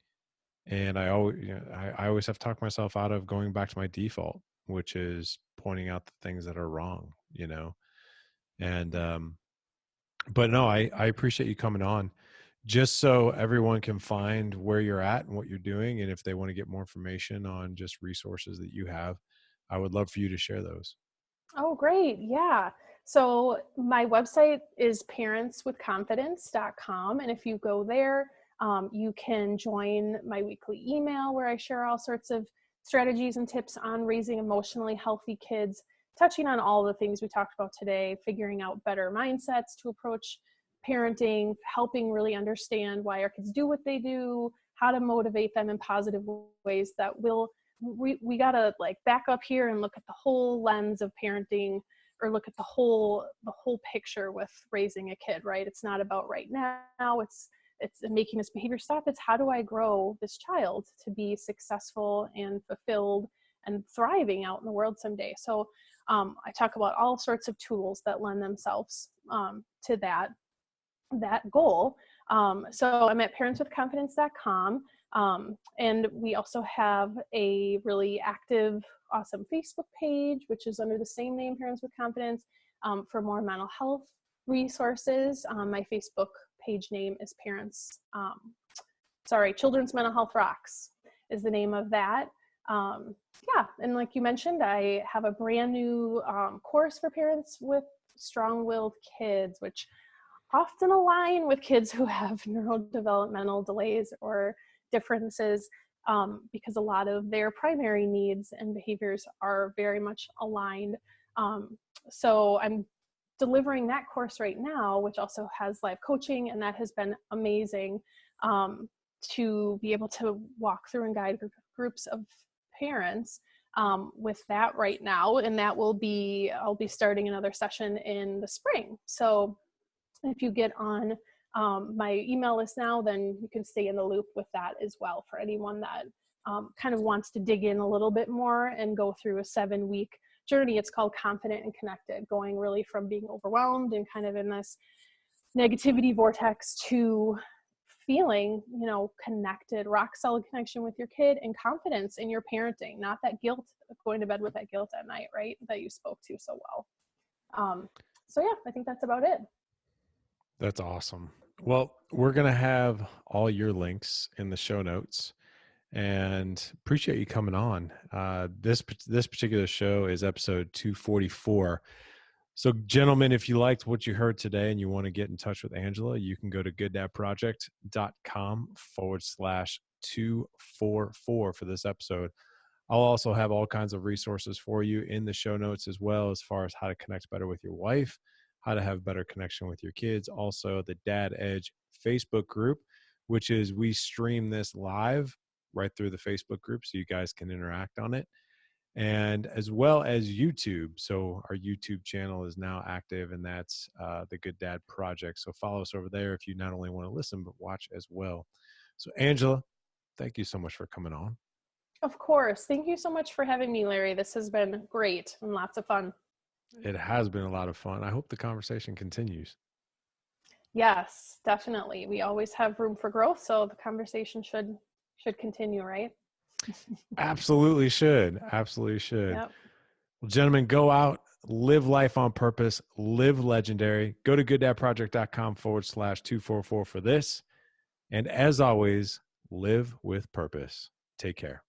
And I always, I always have talked myself out of going back to my default, which is pointing out the things that are wrong, and but no, I appreciate you coming on. Just so everyone can find where you're at and what you're doing, and if they want to get more information on just resources that you have, I would love for you to share those. Oh, great. Yeah. So my website is parentswithconfidence.com. And if you go there, you can join my weekly email where I share all sorts of strategies and tips on raising emotionally healthy kids, touching on all the things we talked about today, figuring out better mindsets to approach parenting, helping really understand why our kids do what they do, how to motivate them in positive ways that will we gotta like back up here and look at the whole lens of parenting, or look at the whole picture with raising a kid, right? It's not about right now, it's making this behavior stop. It's how do I grow this child to be successful and fulfilled and thriving out in the world someday. So I talk about all sorts of tools that lend themselves to that goal. So I'm at parentswithconfidence.com. And we also have a really active, awesome Facebook page, which is under the same name, Parents with Confidence, for more mental health resources. My Facebook page name is Children's Mental Health Rocks is the name of that. Yeah, and like you mentioned, I have a brand new course for parents with strong-willed kids, which often align with kids who have neurodevelopmental delays or differences, because a lot of their primary needs and behaviors are very much aligned. So I'm delivering that course right now, which also has live coaching, and that has been amazing to be able to walk through and guide groups of parents with that right now. And that I'll be starting another session in the spring. So if you get on my email list now, then you can stay in the loop with that as well for anyone that kind of wants to dig in a little bit more and go through a 7-week journey. It's called Confident and Connected, going really from being overwhelmed and kind of in this negativity vortex to feeling, connected, rock solid connection with your kid and confidence in your parenting, not that guilt, going to bed with that guilt at night, right? That you spoke to so well. So yeah, I think that's about it. That's awesome. Well, we're going to have all your links in the show notes, and appreciate you coming on. This particular show is episode 244. So gentlemen, if you liked what you heard today and you want to get in touch with Angela, you can go to gooddadproject.com/244 for this episode. I'll also have all kinds of resources for you in the show notes, as well as far as how to connect better with your wife, how to have better connection with your kids. Also, the Dad Edge Facebook group, which is we stream this live right through the Facebook group so you guys can interact on it. And as well as YouTube. So our YouTube channel is now active, and that's the Good Dad Project. So follow us over there if you not only want to listen, but watch as well. So Angela, thank you so much for coming on. Of course. Thank you so much for having me, Larry. This has been great and lots of fun. It has been a lot of fun. I hope the conversation continues. Yes, definitely. We always have room for growth, so the conversation should continue, right? Absolutely should. Absolutely should. Yep. Well, gentlemen, go out, live life on purpose, live legendary. Go to gooddadproject.com/244 for this. And as always, live with purpose. Take care.